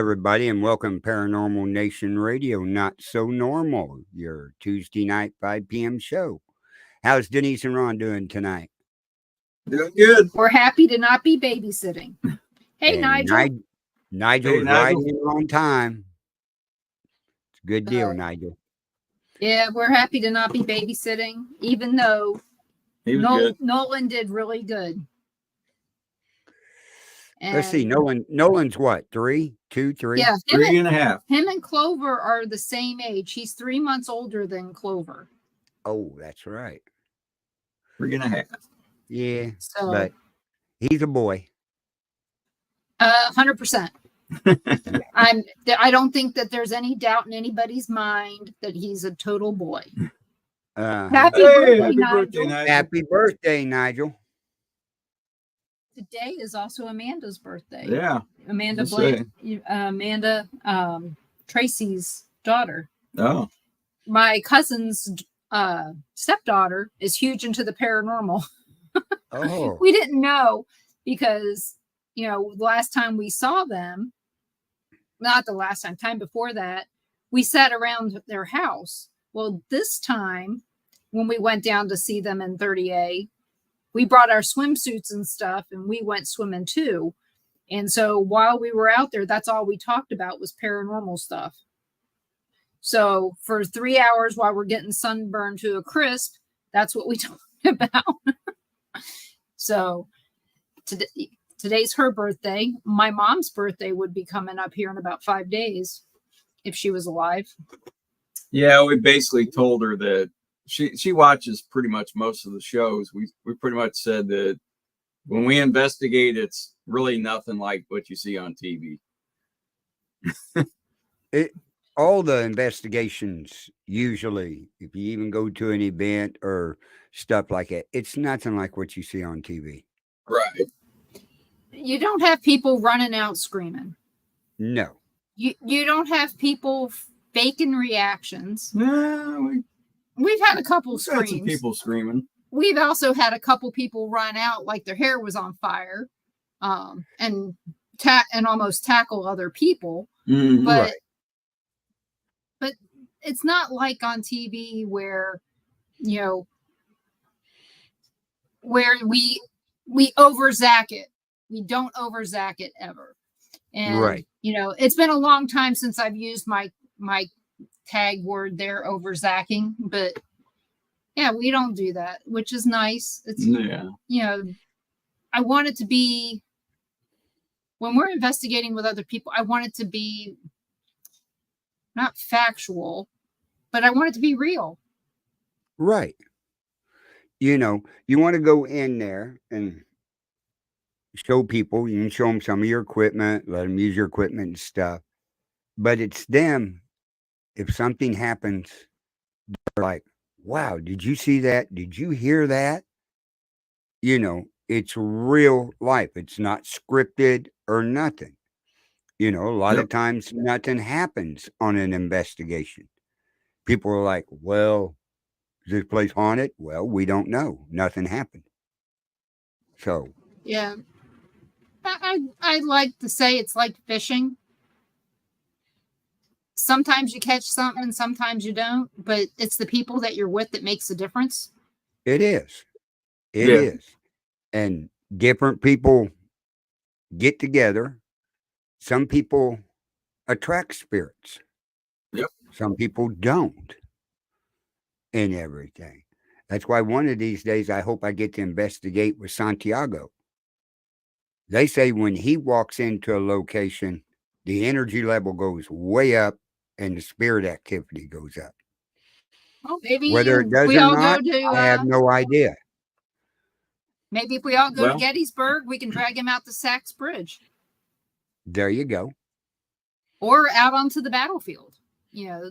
everybody, and welcome to Paranormal Nation Radio, Not So Normal, your Tuesday night 5 p.m. show. How's Denise and Ron doing tonight? Doing good. We're happy to not be babysitting. Hey, And Nigel. Nigel's riding in on time. It's a good deal, Nigel. Yeah, we're happy to not be babysitting, even though Nolan did really good. And let's see, Nolan's what, 3, 2, 3? Yeah, 3.5. Him and Clover are the same age. He's 3 months older than Clover. Oh, that's right. 3.5. Yeah, but he's a boy. 100%. I don't think that there's any doubt in anybody's mind that he's a total boy. Happy birthday, Nigel. Happy birthday, Nigel. Today is also Amanda's birthday. Yeah. Amanda Blake, Tracy's daughter. Oh. My cousin's stepdaughter is huge into the paranormal. Oh. We didn't know because, the last time we saw them, not the last time before that, we sat around their house. Well, this time when we went down to see them in 30A, we brought our swimsuits and stuff and we went swimming too. And so while we were out there, that's all we talked about was paranormal stuff. So for 3 hours while we're getting sunburned to a crisp, that's what we talked about. So today's her birthday. My mom's birthday would be coming up here in about 5 days if she was alive. Yeah, we basically told her that she watches pretty much most of the shows. We pretty much said that when we investigate, it's really nothing like what you see on TV. All the investigations, usually, if you even go to an event or stuff like that, it's nothing like what you see on TV. Right. You don't have people running out screaming. No. You don't have people faking reactions. No, we've had a couple screams. Some people screaming. We've also had a couple people run out like their hair was on fire, and almost tackle other people. Mm-hmm. But it's not like on TV where where we overzack it. We don't overzack it ever. And it's been a long time since I've used my tag word there, overzacking, but yeah, we don't do that, which is nice. It's I want it to be, when we're investigating with other people, I want it to be not factual, but I want it to be real. Right. You want to go in there and show people, you can show them some of your equipment, let them use your equipment and stuff, but it's them. If something happens, they're like, wow, did you see that? Did you hear that? It's real life. It's not scripted or nothing. A lot of times nothing happens on an investigation. People are like, well, is this place haunted? Well, we don't know. Nothing happened. So. Yeah. I like to say it's like fishing. Sometimes you catch something and sometimes you don't, but it's the people that you're with that makes the difference. It is. It is. And different people get together. Some people attract spirits. Yep. Some people don't. And everything. That's why one of these days I hope I get to investigate with Santiago. They say when he walks into a location, the energy level goes way up and the spirit activity goes up. Well, maybe whether it does or not, I have no idea. Maybe if we all go to Gettysburg, we can drag him out to Sachs Bridge. There you go. Or out onto the battlefield. Yeah.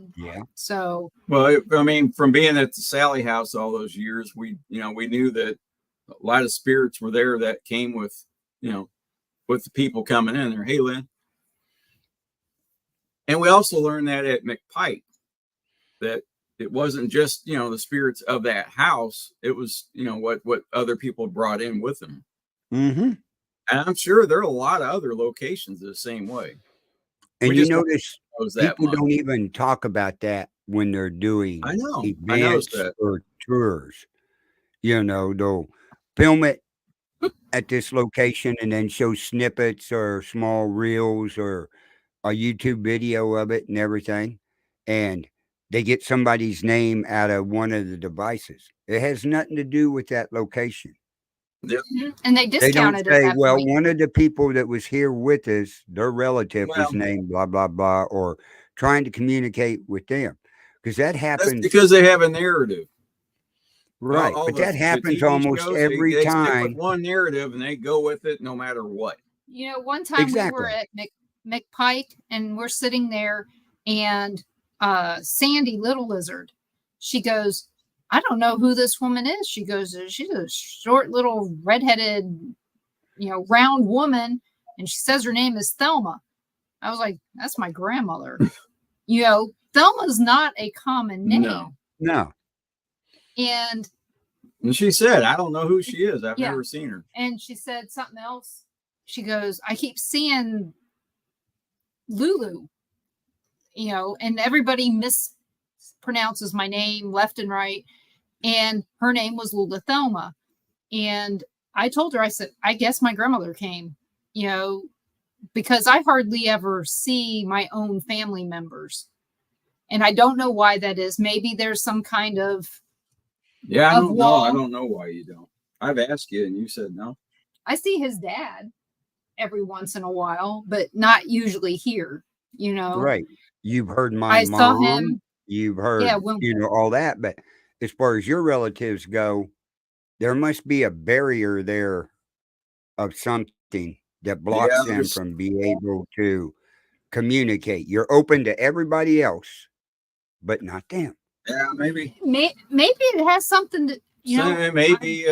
So. Well, from being at the Sally House all those years, we knew that a lot of spirits were there that came with the people coming in there. Hey, Lynn. And we also learned that at McPike, that it wasn't just, the spirits of that house. It was, what other people brought in with them. Mm-hmm. And I'm sure there are a lot of other locations the same way. And We you just don't notice know that people much. don't even talk about that when they're doing I noticed events that. or tours. They'll film it at this location and then show snippets or small reels or a YouTube video of it and everything. And they get somebody's name out of one of the devices. It has nothing to do with that location. Yeah. And they They don't discounted at say, that well, point. one of the people that was here with us, their relative Well, was named blah, blah, blah, or trying to communicate with them. Because that that's happens, because they have a narrative. right. All But that the happens TV almost shows, every they stick with time. one narrative and they go with it no matter what. One time we were Exactly. at McPike and we're sitting there, and Sandy Little Lizard, she goes, I don't know who this woman is. She goes, she's a short little redheaded, round woman, and she says her name is Thelma. I was like, that's my grandmother. Thelma's not a common name. No. And she said, I don't know who she is. I've Yeah. never seen her. And she said something else. She goes, I keep seeing Lulu, and everybody mispronounces my name left and right. And her name was Lula Thelma. And I told her, I said, I guess my grandmother came, because I hardly ever see my own family members. And I don't know why that is. Maybe there's some kind of I don't know. wall. I don't know why you don't. I've asked you and you said no. I see his dad every once in a while, but not usually here, Right. You've heard my I saw mom. him. You've heard, Yeah, all that. But as far as your relatives go, there must be a barrier there of something that blocks them there's- from being able to communicate. You're open to everybody else, but not them. Yeah, maybe. maybe it has something to, So maybe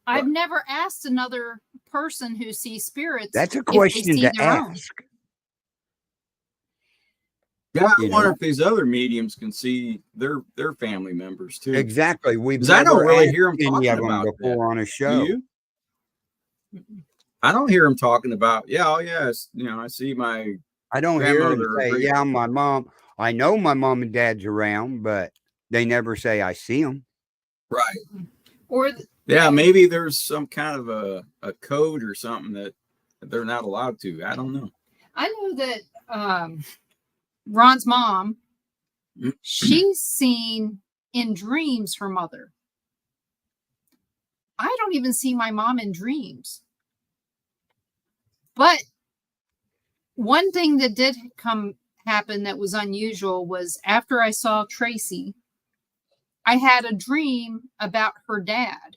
I've never asked another person who sees spirits. That's a if they question see to their own. ask. yeah, I wonder if these other mediums can see their family members too. Exactly. We've 'Cause I don't never really asked hear 'em any talking of them about that. before on a Do show. you? I don't hear them talking about, I see my I don't hear them grandmother or say, great- yeah, my mom. I know my mom and dad's around, but they never say I see them. right. Or Yeah, maybe there's some kind of a code or something that they're not allowed to. I don't know. I know that Ron's mom, she's seen in dreams her mother. I don't even see my mom in dreams. But one thing that did happen that was unusual was after I saw Tracy, I had a dream about her dad.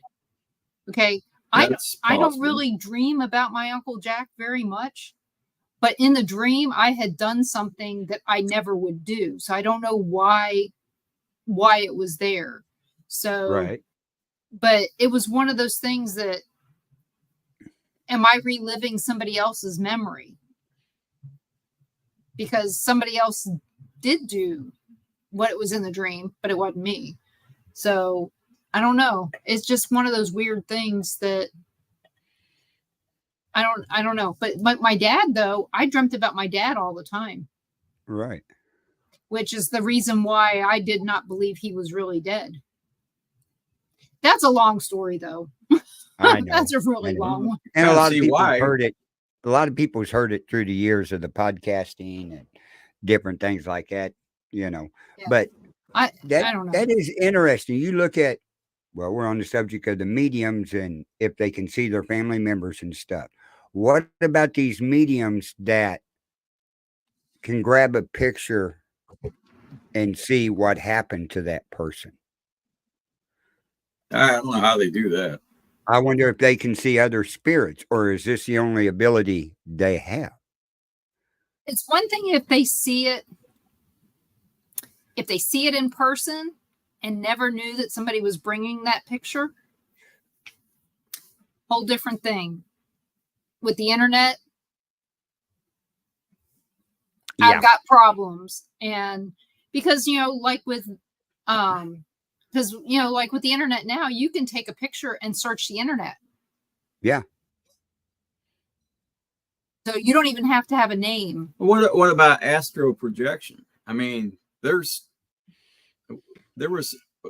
Okay. I don't possible. really dream about my Uncle Jack very much, but in the dream I had done something that I never would do. So I don't know why it was there. So Right. but it was one of those things that, am I reliving somebody else's memory? Because somebody else did do what it was in the dream, but it wasn't me. So I don't know. It's just one of those weird things that I don't know. But my dad, though, I dreamt about my dad all the time. Right. Which is the reason why I did not believe he was really dead. That's a long story, though. I know. That's a really long one. And a Kinda lot of see people why. heard it. A lot of people's heard it through the years of the podcasting and different things like that, Yeah. But I don't know. that is interesting. You look at, well, we're on the subject of the mediums and if they can see their family members and stuff. What about these mediums that can grab a picture and see what happened to that person? I don't know how they do that. I wonder if they can see other spirits, or is this the only ability they have? It's one thing if they see it in person and never knew that somebody was bringing that picture. Whole different thing. With the internet, I've got problems. And because like with like with the internet now, you can take a picture and search the internet. Yeah. So you don't even have to have a name. What about astral projection? I mean, there was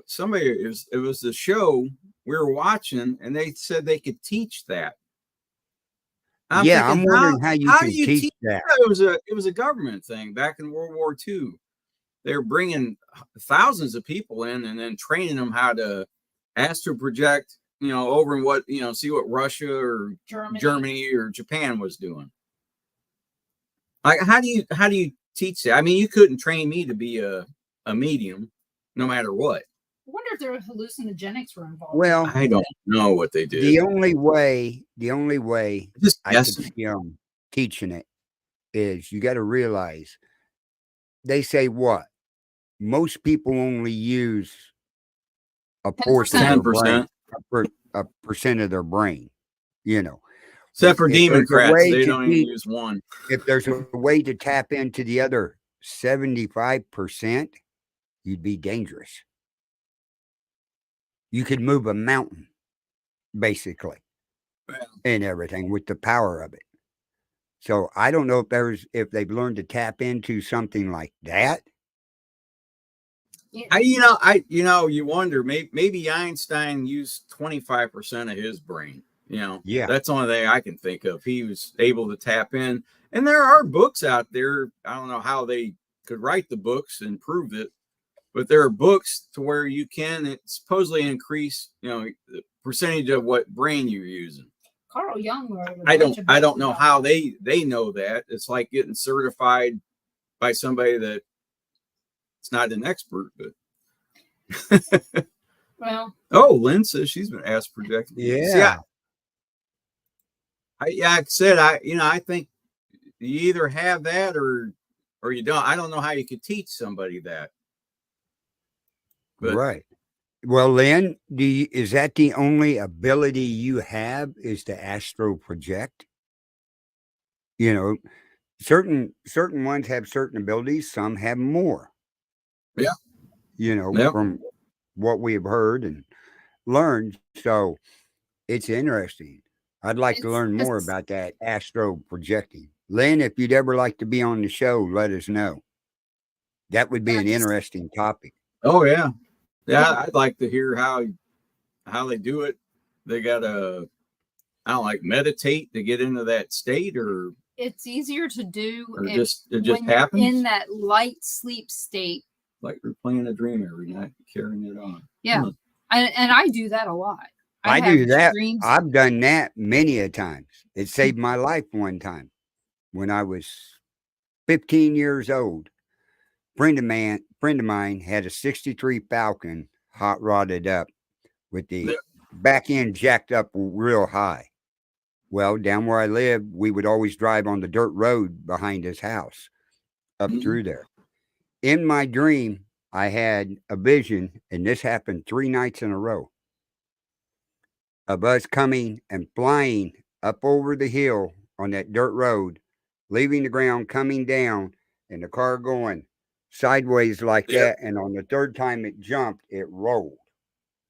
somebody, it was the show we were watching, and they said they could teach that. I'm Yeah, thinking, I'm wondering how you do can you teach that. It was a government thing back in World War II. They were bringing thousands of people in and then training them how to astral project, over in what, see what Russia or Germany or Japan was doing. Like, how do you teach that? I mean, you couldn't train me to be a medium, no matter what. I wonder if there were hallucinogenics were involved. Well, I don't know what they did. the only way Just I could guessing. see them teaching it is you got to realize they say what most people only use a portion of their brain, 10%. a percent of their brain. Except for If demon there's a crats, way they to don't even teach- use one. if there's a way to tap into the other 75%, you'd be dangerous. You could move a mountain, basically, and everything with the power of it. So I don't know if they've learned to tap into something like that. You wonder, maybe Einstein used 25% of his brain. Yeah. That's the only thing I can think of. He was able to tap in, and there are books out there. I don't know how they could write the books and prove it, but there are books to where you can supposedly increase, the percentage of what brain you're using. Carl Jung. I don't know how they know that. It's like getting certified by somebody that it's not an expert, but well. Oh, Lynn says she's been asked projecting. Yeah. See, like I said, I think you either have that or you don't. I don't know how you could teach somebody that. But, right. Well, Lynn, is that the only ability you have is to astral project? Certain ones have certain abilities. Some have more. Yeah. From what we have heard and learned. So it's interesting. I'd like to learn more about that astral projecting. Lynn, if you'd ever like to be on the show, let us know. That would be an interesting topic. Oh, yeah. Yeah, I'd like to hear how they do it. They got to, meditate to get into that state, or it's easier to do it just happens in that light sleep state. Like you're playing a dream every night, carrying it on. Yeah. And I do that a lot. I do that. I've done that many a times. It saved my life one time when I was 15 years old. Friend of mine had a 63 Falcon hot rodded up with the back end jacked up real high. Well, down where I live, we would always drive on the dirt road behind his house up through there. In my dream, I had a vision, and this happened 3 nights in a row, of us coming and flying up over the hill on that dirt road, leaving the ground, coming down, and the car going sideways like that. And on the third time it jumped, it rolled.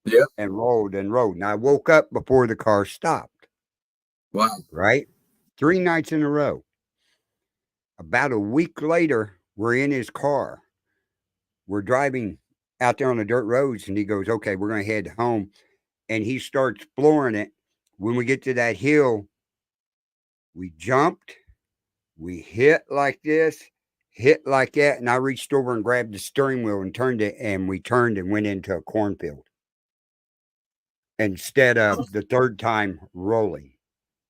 Yep. And rolled and rolled. And I woke up before the car stopped. Wow. Right? 3 nights in a row. About a week later, we're in his car. We're driving out there on the dirt roads, and he goes, okay, we're going to head home. And he starts flooring it. When we get to that hill, we jumped, we hit like this, hit like that, and I reached over and grabbed the steering wheel and turned it, and we turned and went into a cornfield instead of the third time rolling.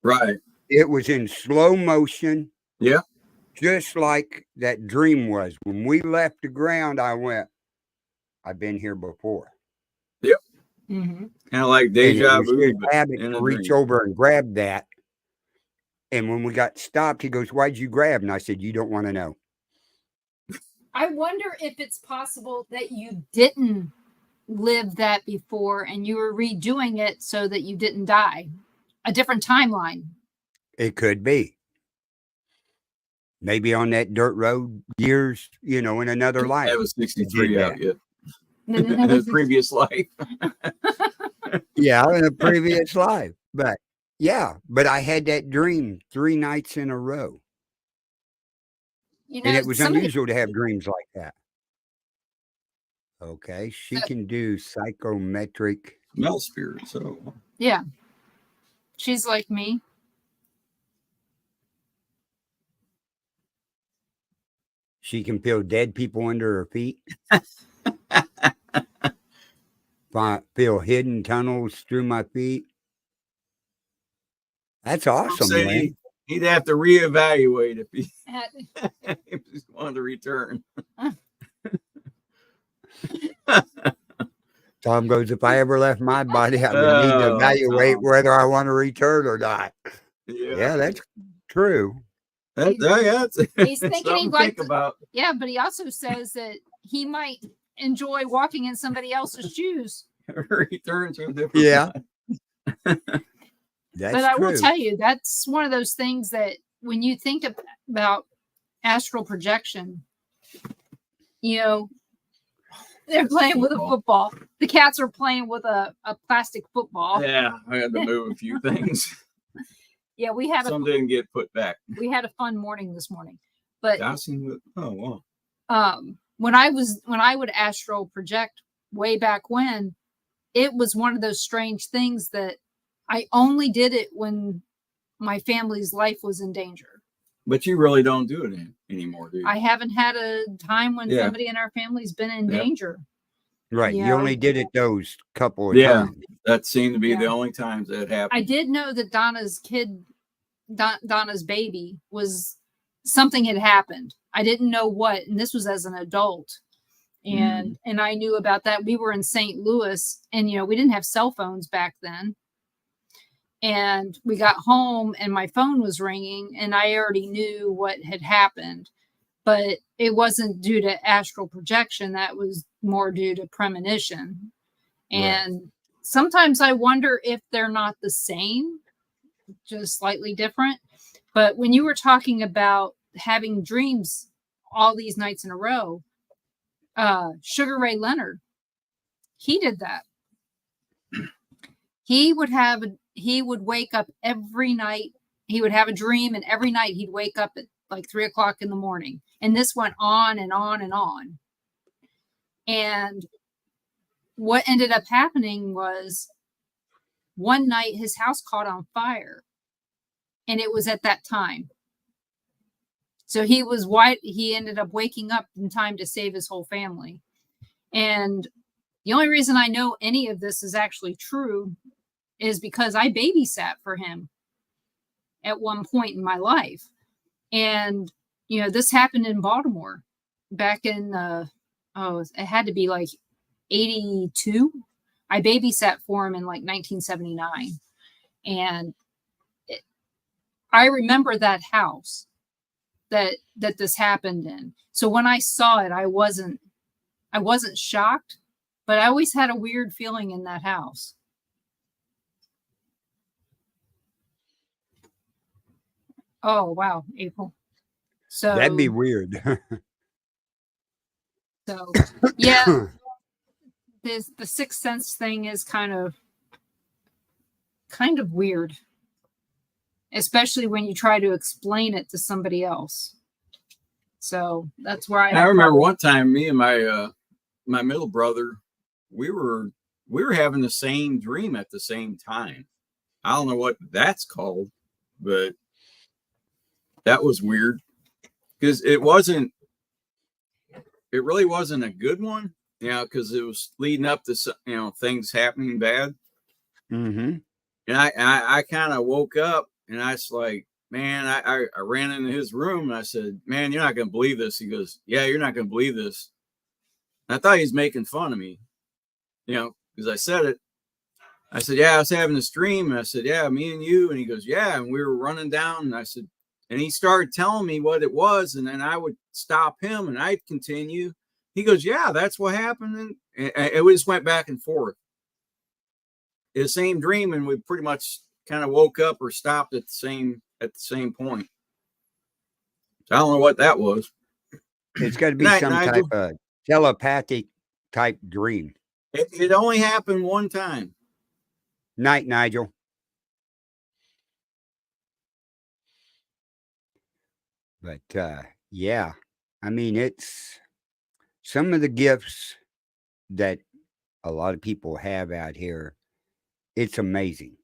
Right. It was in slow motion. Yeah. Just like that dream was. When we left the ground, I went, I've been here before. Yep. Mm-hmm. Kind of like deja vu. Habit to reach over and grab that. And when we got stopped, he goes, why'd you grab? And I said, you don't want to know. I wonder if it's possible that you didn't live that before and you were redoing it so that you didn't die. A different timeline. It could be. Maybe on that dirt road years, in another life. That was 63 out yet. In a previous life. Yeah, in a previous life. But Yeah, but I had that dream 3 nights in a row, You and know, it was somebody, unusual to have dreams like that. Okay, she uh, can do psychometric. Smell spirit. So yeah, she's like me. She can feel dead people under her feet, feel hidden tunnels through my feet. That's I'm awesome, saying Lynn. he'd have to reevaluate if he Had- if he wanted to return. Tom goes, if I ever left my body, I would need to Oh, evaluate Tom. whether I want to return or not. Yeah. Yeah, that's true. That, yeah, He's it's thinking something he'd to like think to, about. yeah, but he also says that he might enjoy walking in somebody else's shoes. Return to a different Yeah, But that's I will true. tell you, that's one of those things that when you think about astral projection, you know, they're playing with a football. The cats are playing with a plastic football. Yeah, I had to move a few things. Yeah, we had Some didn't get put back. a fun morning this morning. But Oh wow. when I would astral project way back when, it was one of those strange things that I only did it when my family's life was in danger. But you really don't do it anymore, do you? I haven't had a time when Yeah. somebody in our family's been in Yep. danger. Right. You You know? only did it those couple of Yeah. times. That seemed to be the Yeah. only times that happened. I did know that Donna's baby was something had happened. I didn't know what, and this was as an adult. And I knew about that. We were in St. Louis, and we didn't have cell phones back then. And we got home and my phone was ringing and I already knew what had happened, but it wasn't due to astral projection. That was more due to premonition. And sometimes I wonder if they're not the same, just slightly different. But when you were talking about having dreams all these nights in a row, Sugar Ray Leonard, he did that. He would wake up every night. He would have a dream, and every night he'd wake up at like 3:00 in the morning. And this went on and on and on. And what ended up happening was one night his house caught on fire, and it was at that time. So he ended up waking up in time to save his whole family. And the only reason I know any of this is actually true is because I babysat for him at one point in my life. And, this happened in Baltimore back in, it had to be like 82. I babysat for him in like 1979. And I remember that house that this happened in. So when I saw it, I wasn't shocked, but I always had a weird feeling in that house. Oh, wow, April. So That'd be weird. So yeah, the sixth sense thing is kind of weird, especially when you try to explain it to somebody else. So that's where I remember one time me and my middle brother, we were having the same dream at the same time. I don't know what that's called, but that was weird because it really wasn't a good one, because it was leading up to things happening bad. Mm-hmm. And I kind of woke up and I was like, man, I ran into his room and I said, man, you're not going to believe this. He goes, yeah, you're not going to believe this. And I thought he was making fun of me, because I said it. I said, yeah, I was having this dream. And I said, yeah, me and you. And he goes, yeah. And we were running down. And I said, and he started telling me what it was. And then I would stop him and I'd continue. He goes, yeah, that's what happened. And it just went back and forth. The same dream. And we pretty much kind of woke up or stopped at the same point. So I don't know what that was. It's got to be some type of telepathic type dream. It only happened one time. Night, Nigel. But yeah, I mean, it's some of the gifts that a lot of people have out here. It's amazing.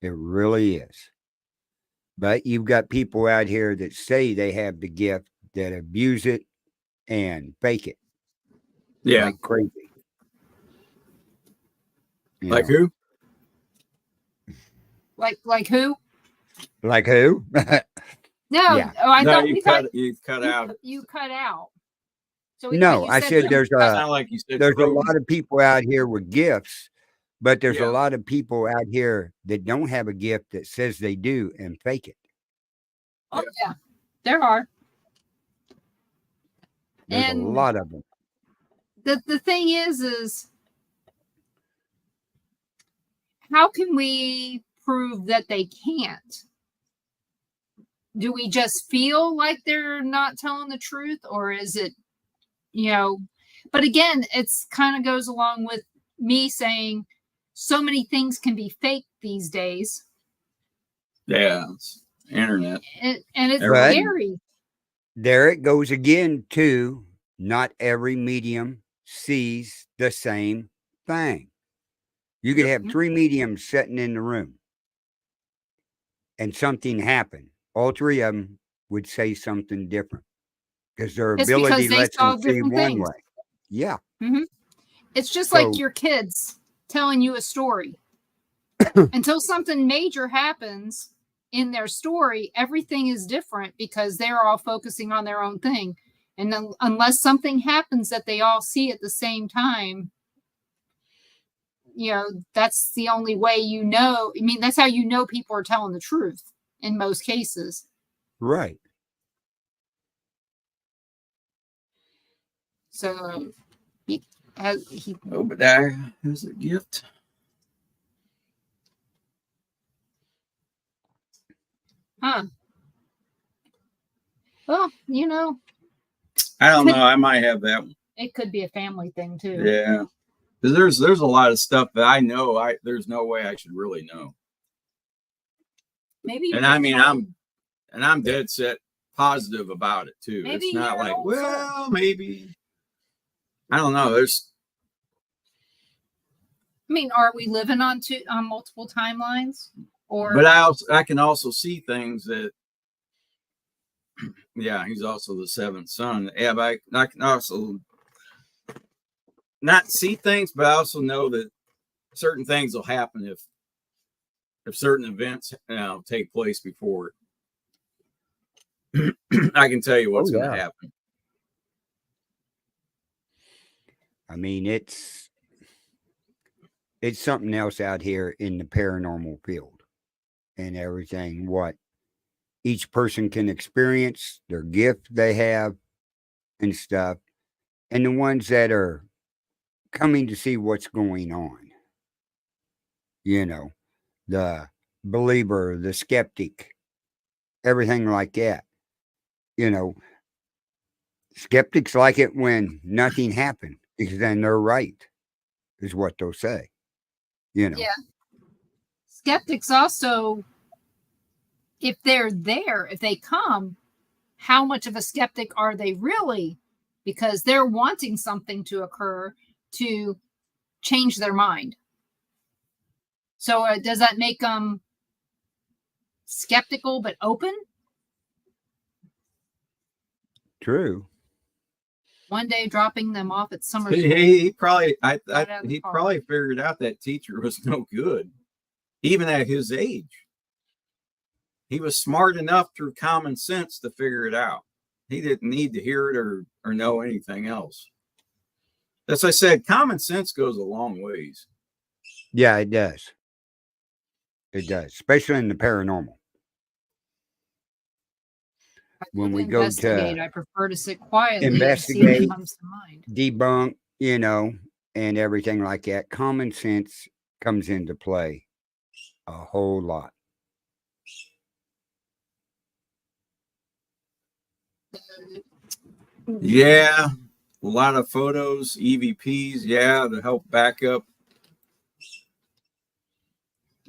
It really is. But you've got people out here that say they have the gift that abuse it and fake it Yeah. like crazy. You Like know, who? Like who? like who? No, Yeah. oh, I No, thought we thought you cut out. you cut out. So, but No, you I said said who? Sound like you said there's a Cody. lot of people out here with gifts, but there's a Yeah. lot of people out here that don't have a gift that says they do and fake it. Oh yeah, there are. There's a And lot of them. the thing is how can we prove that they can't? Do we just feel like they're not telling the truth, or is it, you know? But again, it's kind of goes along with me saying so many things can be fake these days, Yeah. It's internet. and it's But Everything. scary. there it goes again, too. Not every medium sees the same thing. You could Yep. have 3 mediums sitting in the room and something happened. All 3 of them would say something different because their It's because ability they lets them saw see different one things. way. Yeah. It's just like So your kids telling you a story. Until something major happens in their story, everything is different because they're all focusing on their own thing. And then, unless something happens that they all see at the same time, that's the only way you know. I mean, that's how you know people are telling the truth in most cases. right. So he Obadiah has a gift. huh? Well, I don't know. I might have that one. it could be a family thing too. Yeah. Because there's a lot of stuff that I know there's no way I should really know. Maybe. And I mean I'm dead set positive about it too. Maybe It's not you're an like, old well, maybe. I don't know. There's I mean, are we living on multiple timelines? but I can also see things that yeah, he's also the 7th son. Yeah, but I can also not see things, but I also know that certain things will happen if certain events take place before it. I can tell you what's going to happen. I mean, it's something else out here in the paranormal field and everything. What each person can experience, their gift they have, and stuff, and the ones that are coming to see what's going on. The believer, the skeptic, everything like that. You know, skeptics like it when nothing happened because then they're right, is what they'll say. Yeah. Skeptics also, if they're there, if they come, how much of a skeptic are they really? Because they're wanting something to occur to change their mind. So does that make them skeptical but open? True. One day dropping them off at summer school. He probably he probably figured out that teacher was no good, even at his age. He was smart enough through common sense to figure it out. He didn't need to hear it or know anything else. As I said, common sense goes a long ways. Yeah, it does. It does, especially in the paranormal. When we go to I prefer to sit quietly investigate, and see what comes to mind. Debunk, and everything like that. Common sense comes into play a whole lot. Yeah, a lot of photos, EVPs, yeah, to help back up.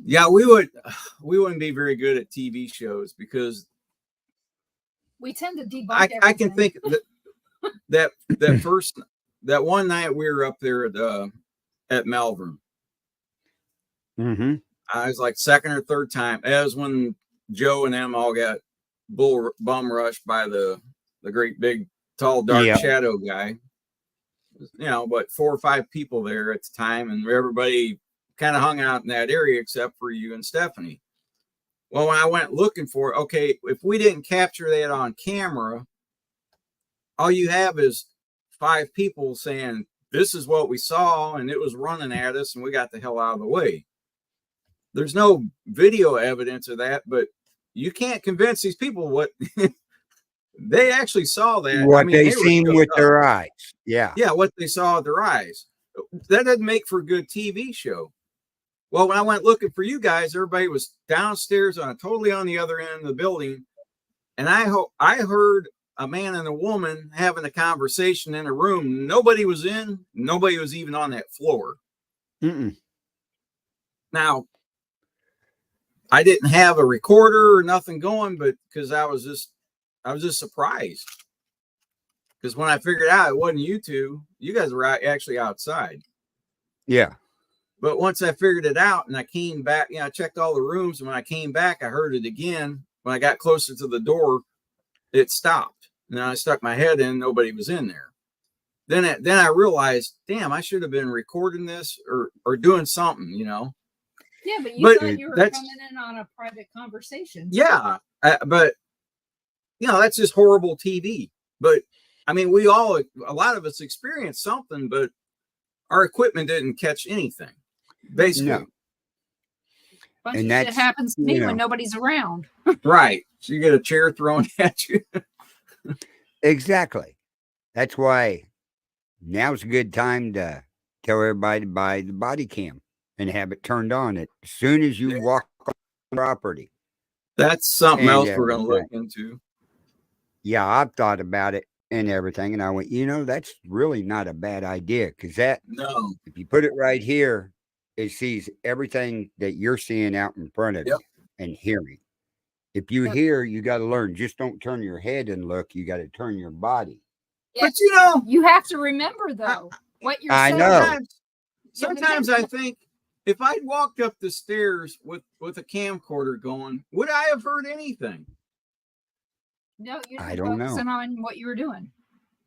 Yeah, we wouldn't be very good at TV shows because We tend to debunk I can everything. think that one night we were up there at Malvern. Mm-hmm. I was like second or third time. That was when Joe and them all got bum rushed by the great big tall dark Yeah. shadow guy. You know, but 4 or 5 people there at the time, and everybody kind of hung out in that area except for you and Stephanie. Well, when I went looking for it, okay, if we didn't capture that on camera, all you have is 5 people saying, this is what we saw, and it was running at us, and we got the hell out of the way. There's no video evidence of that, but you can't convince these people what they actually saw that. What I mean, they they were seen shook with up. their eyes. Yeah. Yeah, what they saw with their eyes. That doesn't make for a good TV show. Well, when I went looking for you guys, everybody was downstairs totally on the other end of the building. And I heard a man and a woman having a conversation in a room. Nobody was in. Nobody was even on that floor. Mm-mm. Now, I didn't have a recorder or nothing going, but because I was just surprised. Because when I figured out it wasn't you two, you guys were actually outside. Yeah. But once I figured it out and I came back, I checked all the rooms. And when I came back, I heard it again. When I got closer to the door, it stopped. And I stuck my head in. Nobody was in there. Then I realized, damn, I should have been recording this or doing something, Yeah, but you thought you were that's- coming in on a private conversation. Yeah, but that's just horrible TV. But I mean, a lot of us experienced something, but our equipment didn't catch anything. Basically, No. Bunch And of shit that's, happens to me you know. when nobody's around. right? So you get a chair thrown at you. Exactly. That's why now's a good time to tell everybody to buy the body cam and have it turned on as soon as you walk on the property. That's something And else we're going to look into. Yeah, I've thought about it and everything, and I went, that's really not a bad idea, because No. if you put it right here, it sees everything that you're seeing out in front of Yep. you and hearing. If you hear, you got to learn. Just don't turn your head and look. You got to turn your body. Yeah, But you have to remember though what you're I saying. know. Sometimes I think if I'd walked up the stairs with a camcorder going, would I have heard anything? No, you're I don't know. focusing on what you were doing.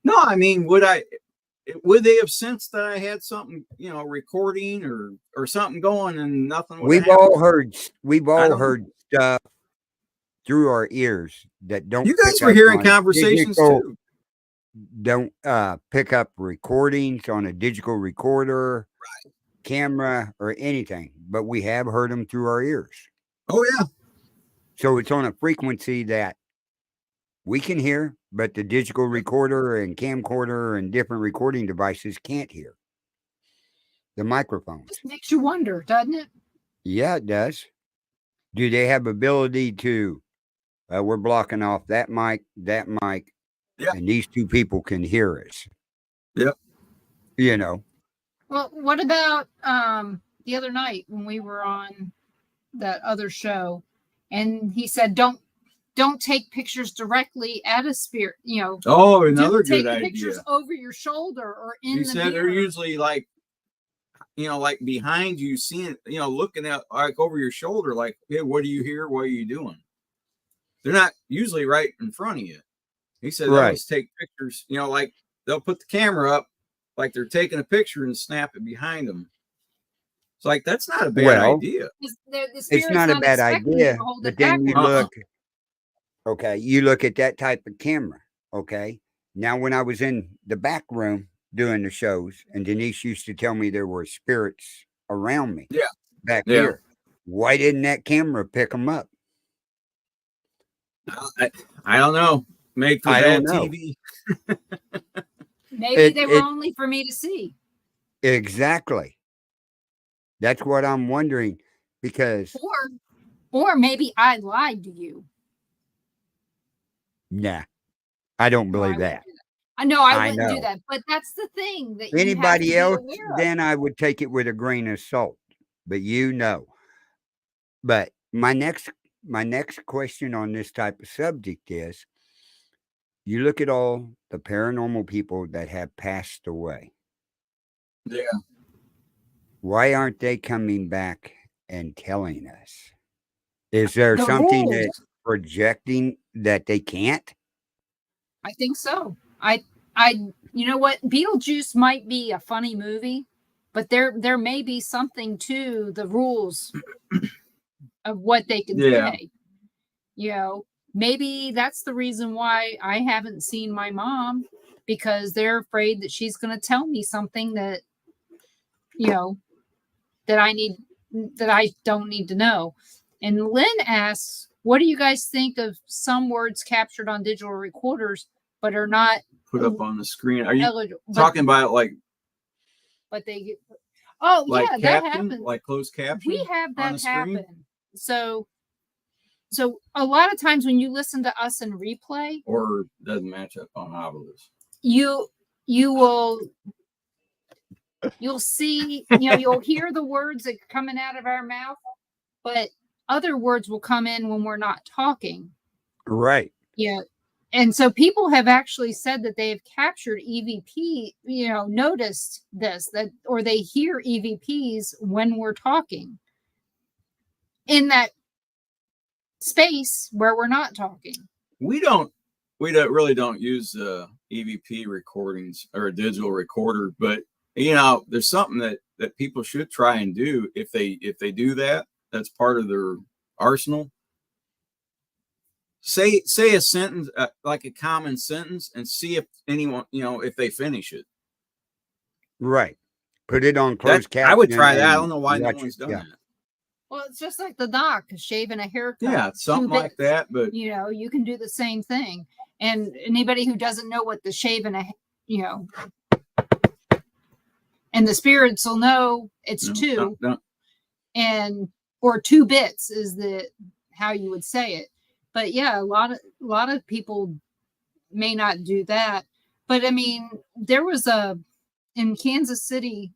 No, I mean, would they have sensed that I had something, recording or something going and nothing? We've all heard stuff through our ears that don't. You guys were hearing conversations digital, too. Don't pick up recordings on a digital recorder, camera, or anything, but we have heard them through our ears. Oh yeah. So it's on a frequency that we can hear, but the digital recorder and camcorder and different recording devices can't hear. The microphones. Just makes you wonder, doesn't it? Yeah, it does. Do they have ability to, we're blocking off that mic, yeah. and these 2 people can hear us? Yep. Well, what about the other night when we were on that other show and he said, don't take pictures directly at a spirit, Oh, another good take idea. Pictures over your shoulder or in you the said mirror. they're usually like behind you, seeing, looking at like over your shoulder, like, hey, what do you hear? What are you doing? They're not usually right in front of you. He said they always take pictures, like they'll put the camera up like they're taking a picture and snap it behind them. It's like, that's not a bad idea. It's not a bad idea, but then you look, okay, you look at that type of camera, okay? Now, when I was in the back room doing the shows, and Denise used to tell me there were spirits around me back here, why didn't that camera pick them up? I don't know. Made for bad TV. Maybe they were only for me to see. Exactly. That's what I'm wondering, because or maybe I lied to you. Nah, I don't believe that. I know I wouldn't do that, but that's the thing that anybody you have else, to be aware of. then I would take it with a grain of salt. But But my next question on this type of subject is, You look at all the paranormal people that have passed away. Yeah. Why aren't they coming back and telling us? Is there The something rules. that's projecting that they can't? I think so. You know what? Beetlejuice might be a funny movie, but there may be something to the rules of what they can Yeah. say. You know, maybe that's the reason why I haven't seen my mom, because they're afraid that she's going to tell me something that, you know, that I don't need to know. And Lynn asks, what do you guys think of some words captured on digital recorders but are not Put up on the screen. Are you eligible? talking about like But they get, oh like yeah, that caption, happens. like closed caption? We have on that the screen? happen. So a lot of times when you listen to us in replay, Or doesn't match up on Ovilus. you will you'll see, you'll hear the words that are coming out of our mouth, but other words will come in when we're not talking. Right. Yeah. And so people have actually said that they have captured EVP, noticed this, that, or they hear EVPs when we're talking in that space where we're not talking. We don't really don't use EVP recordings or a digital recorder, but there's something that people should try and do if they do that. That's part of their arsenal. Say a sentence, like a common sentence, and see if anyone, if they finish it. Right. Put it on closed caption. I would try that. I don't know why no one's done that. Well, it's just like the doc shaving a haircut. Yeah, something like that. But you can do the same thing. And anybody who doesn't know what the shaving and the spirits will know it's two. And or 2 bits is the how you would say it. But yeah, a lot of people may not do that. But I mean, there was in Kansas City,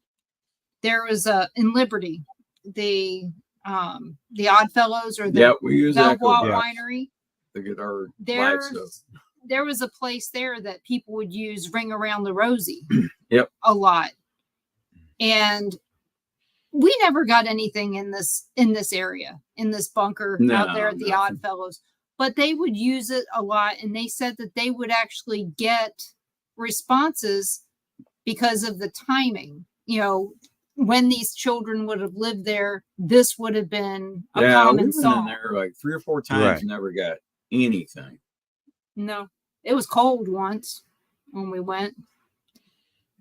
there was in Liberty, the Oddfellows or the we use Belvoir Winery. To get our live stuff. There was a place there that people would use Ring Around the Rosie. Yep. A lot. And we never got anything in this area, in this bunker out there at the Oddfellows. But they would use it a lot, and they said that they would actually get responses because of the timing. When these children would have lived there, this would have been a common song. In there like 3 or 4 times, never got anything. No, it was cold once when we went.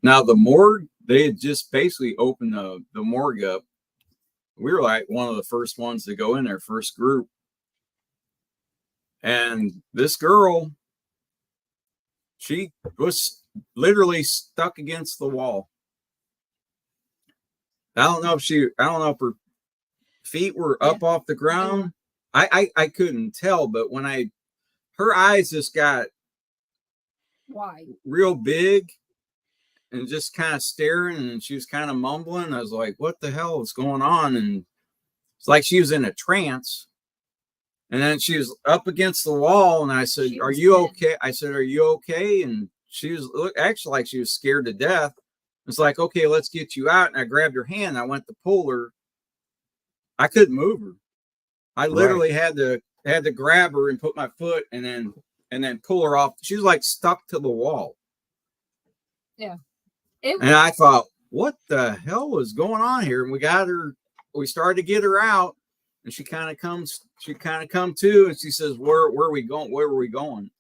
Now the morgue, they had just basically opened the morgue up. We were like one of the first ones to go in there, first group. And this girl, she was literally stuck against the wall. I don't know if her feet were up off the ground. I couldn't tell, but when her eyes just got wide, real big, and just kind of staring, and she was kind of mumbling. I was like, what the hell is going on? And it's like she was in a trance. And then she was up against the wall, and I said, are you okay? I said, are you okay? And she was actually like she was scared to death. It's like, okay, let's get you out. And I grabbed her hand. I went to pull her. I couldn't move her. I literally had to grab her and put my foot and then pull her off. She was like stuck to the wall. Yeah. And I thought, what the hell was going on here? And we got her. We started to get her out, and she kind of come to, and she says, where are we going? Where were we going?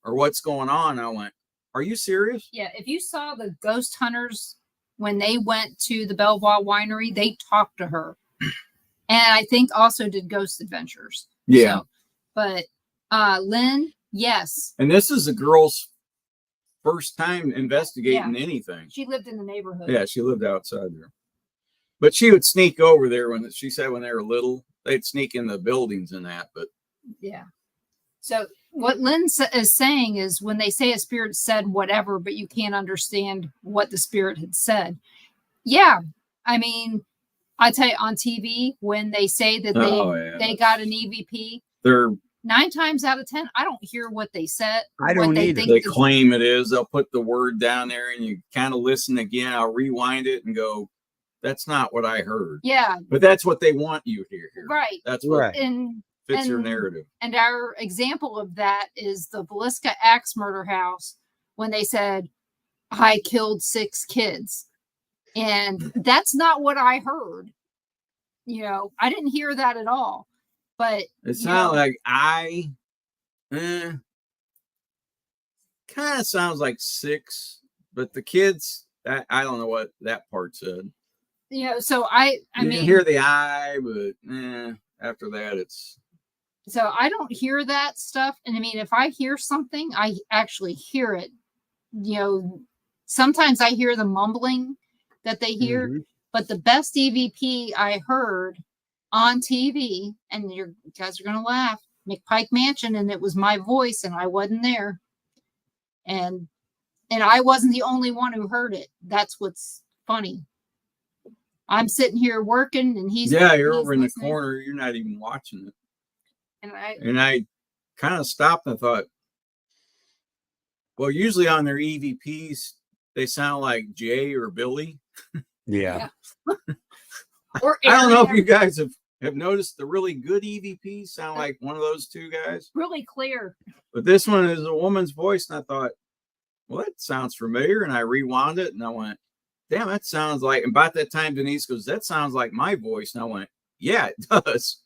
Or what's going on? I went, are you serious? Yeah. If you saw the ghost hunters when they went to the Belvoir Winery, they talked to her. And I think also did Ghost Adventures. Yeah. So, but Lynn, yes. And this is the girl's first time investigating anything. She lived in the neighborhood. Yeah, she lived outside there. But she would sneak over there when they were little. They'd sneak in the buildings and that. But yeah. So what Lynn is saying is when they say a spirit said whatever, but you can't understand what the spirit had said. Yeah. I mean, I tell you on TV, when they say that they got an EVP, they're 9 times out of 10, I don't hear what they said. I what don't they either. think They is- claim it is. They'll put the word down there and you kind of listen again. I'll rewind it and go, that's not what I heard. Yeah, But that's what they want you to hear. right. That's what Right. And fits your and- narrative. and our example of that is the Velisca Axe murder house when they said, I killed 6 kids. And that's not what I heard. You know, I didn't hear that at all. But It you sounds know, like kind of sounds like 6, but the kids, I don't know what that part said. you know, so I You mean, can hear the I, but after that, it's so I don't hear that stuff. And I mean, if I hear something, I actually hear it. You know, sometimes I hear the mumbling that they hear, Mhm. but the best EVP I heard on TV, and you guys are going to laugh, McPike Mansion, and it was my voice, and I wasn't there. And I wasn't the only one who heard it. That's what's funny. I'm sitting here working, and you're he's over in the listening, corner. You're not even watching it. and I kind of stopped and thought, well, usually on their EVPs, they sound like Jay or Billy. Yeah. or I don't know if Aaron, you guys have noticed the really good EVPs sound like one of those 2 guys. really clear. But this one is a woman's voice. And I thought, well, that sounds familiar. And I rewound it and I went, damn, that sounds like, and about that time, Denise goes, that sounds like my voice. And I went, yeah, it does.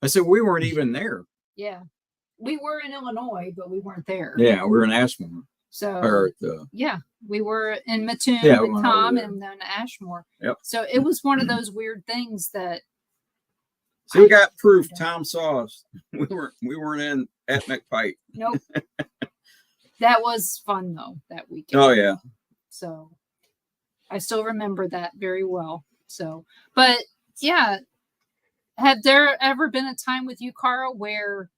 I said, we weren't even there. Yeah, we were in Illinois, but we weren't there. Yeah, we were in Ashmore. So Or the, yeah, we were in Mattoon Yeah, we with went over Tom there. and then Ashmore. Yep. So it was one of those weird things that so we got proof. Tom saw us. We weren't in at McPike. nope. That was fun though that weekend. Oh yeah. So I still remember that very well. So, but yeah, have there ever been a time with you, Carl, where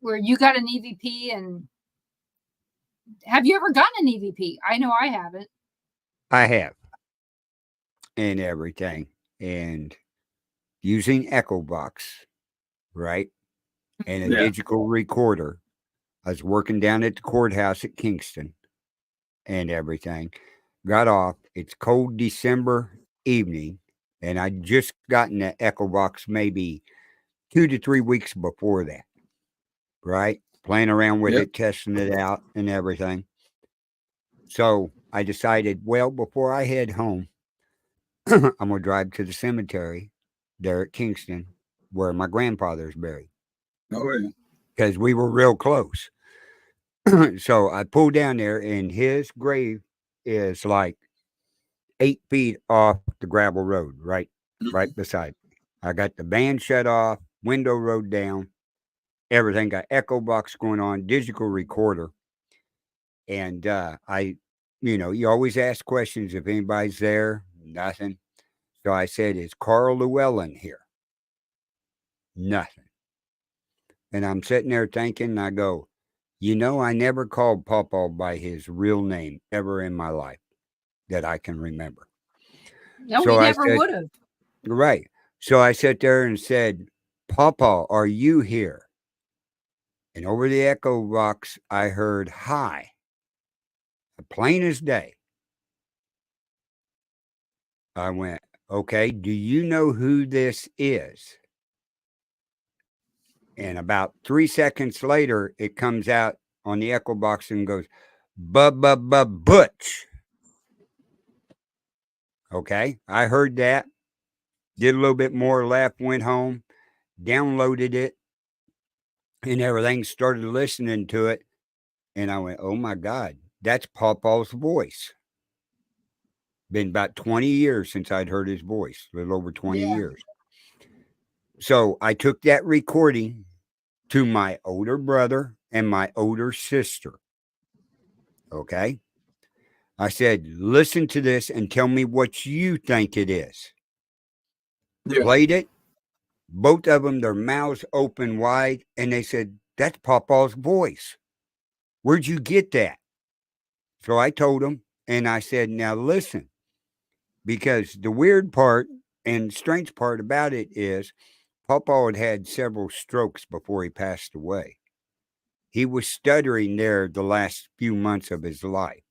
you got an EVP, and have you ever gotten an EVP? I know I haven't. I have. And everything. And using Echo Box, right? And a Yeah. digital recorder. I was working down at the courthouse at Kingston and everything. Got off. It's cold December evening. And I'd just gotten the Echo Box maybe 2 to 3 weeks before that. Right? Playing around with Yep. it, testing it out and everything. So I decided, well, before I head home, I'm going to drive to the cemetery there at Kingston where my grandfather's buried Oh yeah. because we were real close. So I pulled down there, and his grave is like 8 feet off the gravel road, right beside me. I got the band shut off, window rolled down, everything, got Echo Box going on, digital recorder. And you always ask questions if anybody's there. Nothing. So I said, is Carl Llewellyn here? Nothing. And I'm sitting there thinking, and I go, I never called Pawpaw by his real name ever in my life that I can remember. No, So we I never said- would have. Right. So I sat there and said, Pawpaw, are you here? And over the Echo Box, I heard, hi. Plain as day. I went, okay, do you know who this is? And about 3 seconds later, it comes out on the Echo Box and goes, Butch. Okay, I heard that, did a little bit more, left, went home, downloaded it, and everything, started listening to it. And I went, oh my God, that's Pawpaw's voice. Been about 20 years since I'd heard his voice, a little over 20 Yeah. years. So I took that recording to my older brother and my older sister. Okay. I said, listen to this and tell me what you think it is. Yeah. Played it. Both of them, their mouths open wide. And they said, that's Pawpaw's voice. Where'd you get that? So I told them, and I said, now listen, because the weird part and strange part about it is Papa had had several strokes before he passed away. He was stuttering there the last few months of his life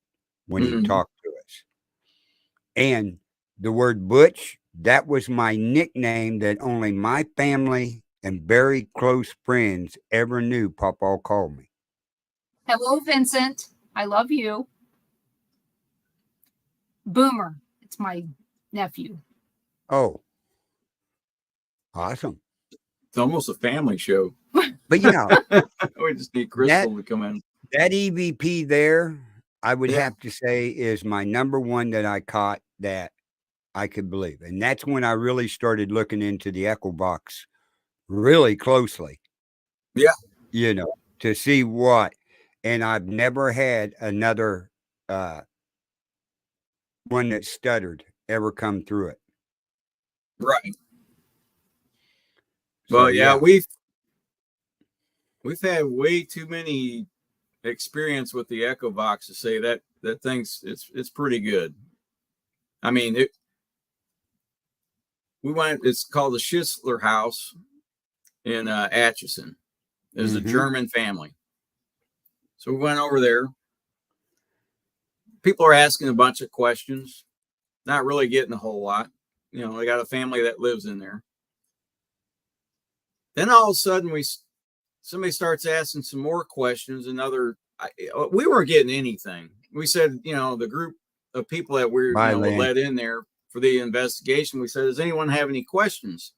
when he Mhm. talked to us. And the word Butch, that was my nickname that only my family and very close friends ever knew Papa called me. Hello, Vincent. I love you. Boomer. It's my nephew. Oh, awesome. It's almost a family show. But yeah, We just need that Crystal to come in. that EVP there, I would Yeah. have to say is my number one that I caught that I could believe. And that's when I really started looking into the Echo Box really closely, Yeah. to see what. And I've never had another uh, one that stuttered ever come through it. Right. So Well, yeah, yeah, we've had way too many experience with the Echo Box to say that thing's it's pretty good. I mean, it's called the Schisler House in Atchison. There's a hmm German family. So we went over there. People are asking a bunch of questions, not really getting a whole lot. They got a family that lives in there. Then all of a sudden, somebody starts asking some more questions. We weren't getting anything. We said, the group of people that were Byland. let in there for the investigation. We said, does anyone have any questions?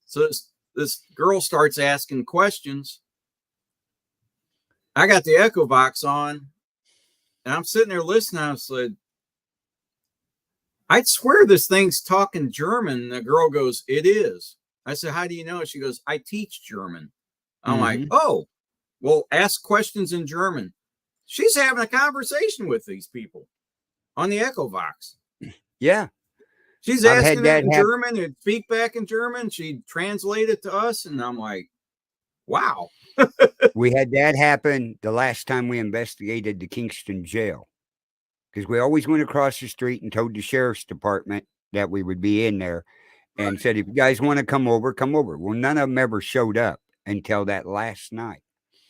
So this girl starts asking questions. I got the Echo Box on, and I'm sitting there listening. I said, I'd swear this thing's talking German. The girl goes, it is. I said, how do you know? She goes, I teach German. I'm like, hmm oh, well, ask questions in German. She's having a conversation with these people on the Echo Box. Yeah, She's I've had asking it that in happen. German and speak back in German. She translate it to us, and I'm like, wow. We had that happen the last time we investigated the Kingston jail because we always went across the street and told the sheriff's department that we would be in there and Right. said, if you guys want to come over, come over. Well, none of them ever showed up until that last night.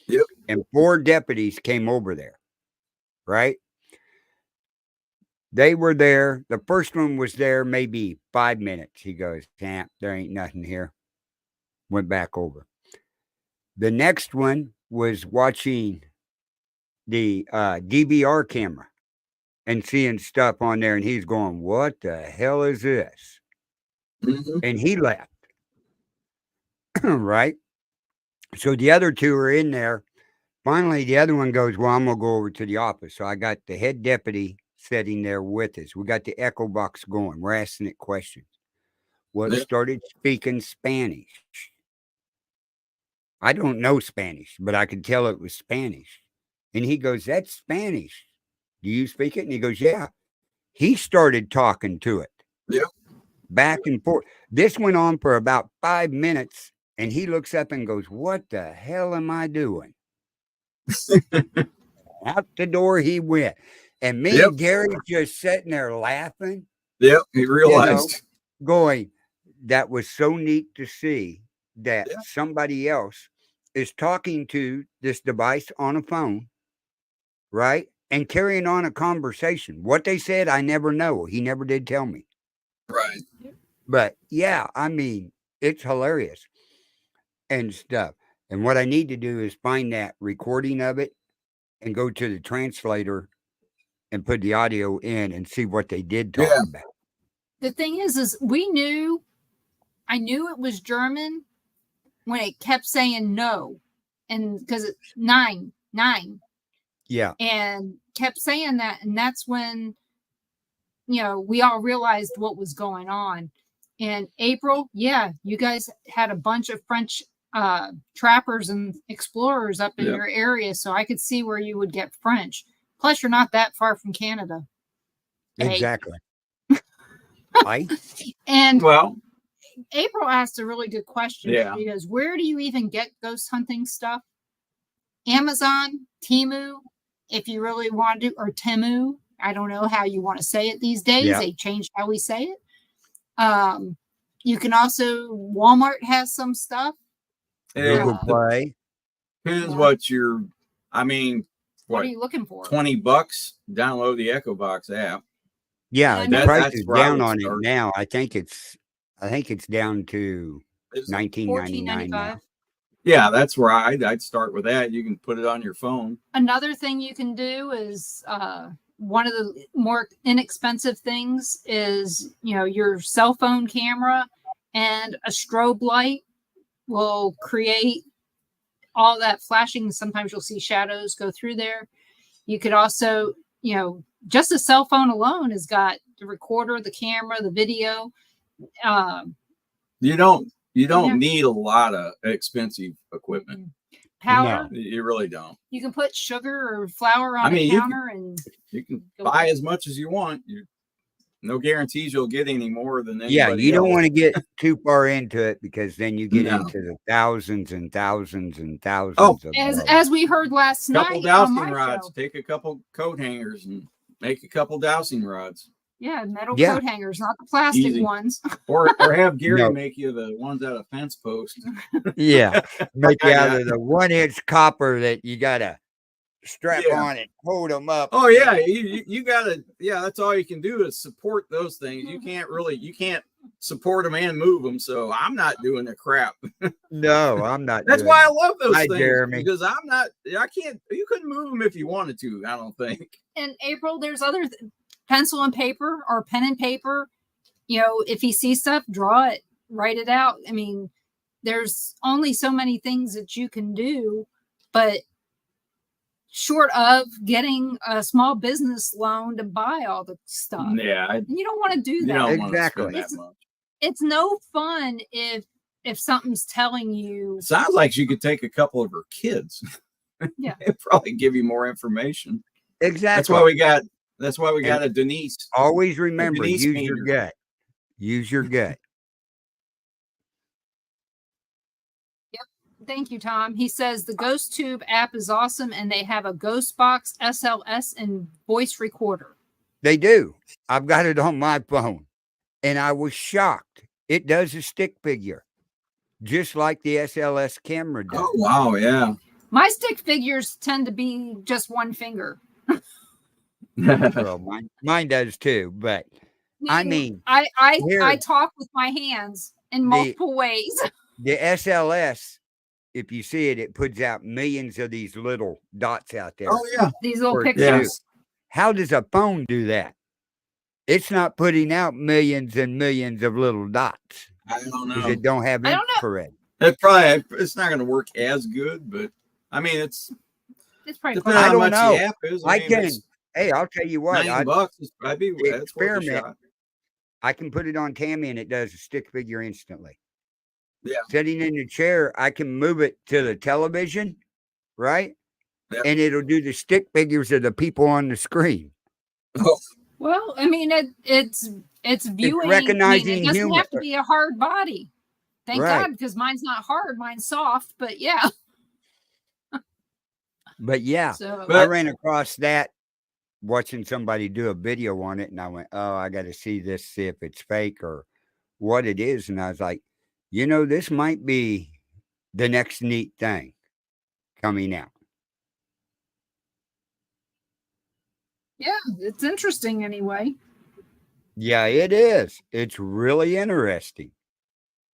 Yep. And 4 deputies came over there, right? They were there. The first one was there maybe 5 minutes. He goes, "Damn, there ain't nothing here." Went back over. The next one was watching the DVR camera and seeing stuff on there, and he's going, "What the hell is this?" Mm-hmm. And he left, right? So the other 2 are in there. Finally, the other one goes, "Well, I'm gonna go over to the office." So I got the head deputy sitting there with us. We got the Echo Box going. We're asking it questions. Well, it Yep. started speaking Spanish. I don't know Spanish, but I could tell it was Spanish. And he goes, "That's Spanish. Do you speak it?" And he goes, "Yeah." He started talking to it Yep. back and forth. This went on for about 5 minutes. And he looks up and goes, "What the hell am I doing?" Out the door he went. And me Yep. and Gary just sitting there laughing, Yep. He you know, realized. going, that was so neat to see that Yeah. somebody else is talking to this device on a phone, right? And carrying on a conversation. What they said, I never know. He never did tell me. Right. But yeah, I mean, it's hilarious and stuff. And what I need to do is find that recording of it and go to the translator and put the audio in and see what they did talk Yeah. about. The thing is I knew it was German when it kept saying no. And because it's 9, 9, Yeah, and kept saying that. And that's when, we all realized what was going on. In April, yeah, you guys had a bunch of French trappers and explorers up in Yep. your area, so I could see where you would get French. Plus, you're not that far from Canada. exactly. I And Well, April asked a really good question. yeah. She goes, where do you even get ghost hunting stuff? Amazon, Temu, if you really want to, or Temu. I don't know how you want to say it these days. Yeah. They changed how we say it. You can also, Walmart has some stuff. Google Yeah. Play. Depends Yeah. what you're. I mean, What what are you looking for? $20? Download the Echo Box app. Yeah, Yeah, the no, price that's is where I down would on it start. now. I think it's down to Is it? $19.99 now. $14.95. Yeah, that's where I'd start with that. You can put it on your phone. Another thing you can do is one of the more inexpensive things is, your cell phone camera and a strobe light will create all that flashing. Sometimes you'll see shadows go through there. You could also, just a cell phone alone has got the recorder, the camera, the video. You don't Yeah. need a lot of expensive equipment. Powder. No. You really don't. You can put sugar or flour on I mean, a counter and You can Go buy ahead. as much as you want. No guarantees you'll get any more than anybody Yeah, you don't else. want to get too far into it because then you get No. into the thousands and thousands and thousands Oh, of as dollars. as we heard last Couple night on dowsing my rods. show. Take a couple coat hangers and make a couple dowsing rods. Yeah, metal Yeah. coat hangers, not the plastic Easy. ones. Or have Gary No. make you the ones out of fence post. Yeah, make you out Yeah. of the 1-inch copper that you gotta strap Yeah. on and hold them up. Oh yeah, you gotta. Yeah, that's all you can do is support those things. You can't support them and move them. So I'm not doing the crap. No, I'm not. That's doing why I it. love those Hi, things Jeremy. because I can't. You couldn't move them if you wanted to. I don't think. In April, there's other pencil and paper or pen and paper. If you see stuff, draw it, write it out. I mean, there's only so many things that you can do, but short of getting a small business loan to buy all the stuff. Yeah, And you don't want to do you that. don't want to Exactly. spend that much. It's no fun if something's telling you. Sounds like she could take a couple of her kids. Yeah. It'd probably give you more information. Exactly. That's why we got a Denise. Always remember, Denise use your painter. gut. Use your gut. Thank you, Tom. He says the Ghost Tube app is awesome and they have a Ghost Box SLS and voice recorder. They do. I've got it on my phone, and I was shocked. It does a stick figure, just like the SLS camera does. Oh wow, yeah. My stick figures tend to be just one finger. Well, mine does too. But I mean, I talk with my hands in multiple ways. The SLS, if you see it, it puts out millions of these little dots out there. Oh yeah. These little Or pictures. Yes. How does a phone do that? It's not putting out millions and millions of little dots I don't because know. it don't have I don't know. infrared. It's not going to work as good, but I mean, it's It's probably depending I on don't how much know. the app is. I mean, can. it's Hey, I'll tell you what. $9. That's worth a experiment. shot. I can put it on Tammy and it does a stick figure instantly. Yeah. Sitting in the chair, I can move it to the television, right? Yep. And it'll do the stick figures of the people on the screen. Oh, Well, I mean, it's viewing. recognizing it doesn't humor. have to be a hard body. Thank Right. God, because mine's not hard. Mine's soft. But yeah. But yeah, So But- I ran across that watching somebody do a video on it, and I went, "Oh, I got to see this, see if it's fake or what it is." And I was like, this might be the next neat thing coming out. yeah, it's interesting anyway. Yeah, it is. It's really interesting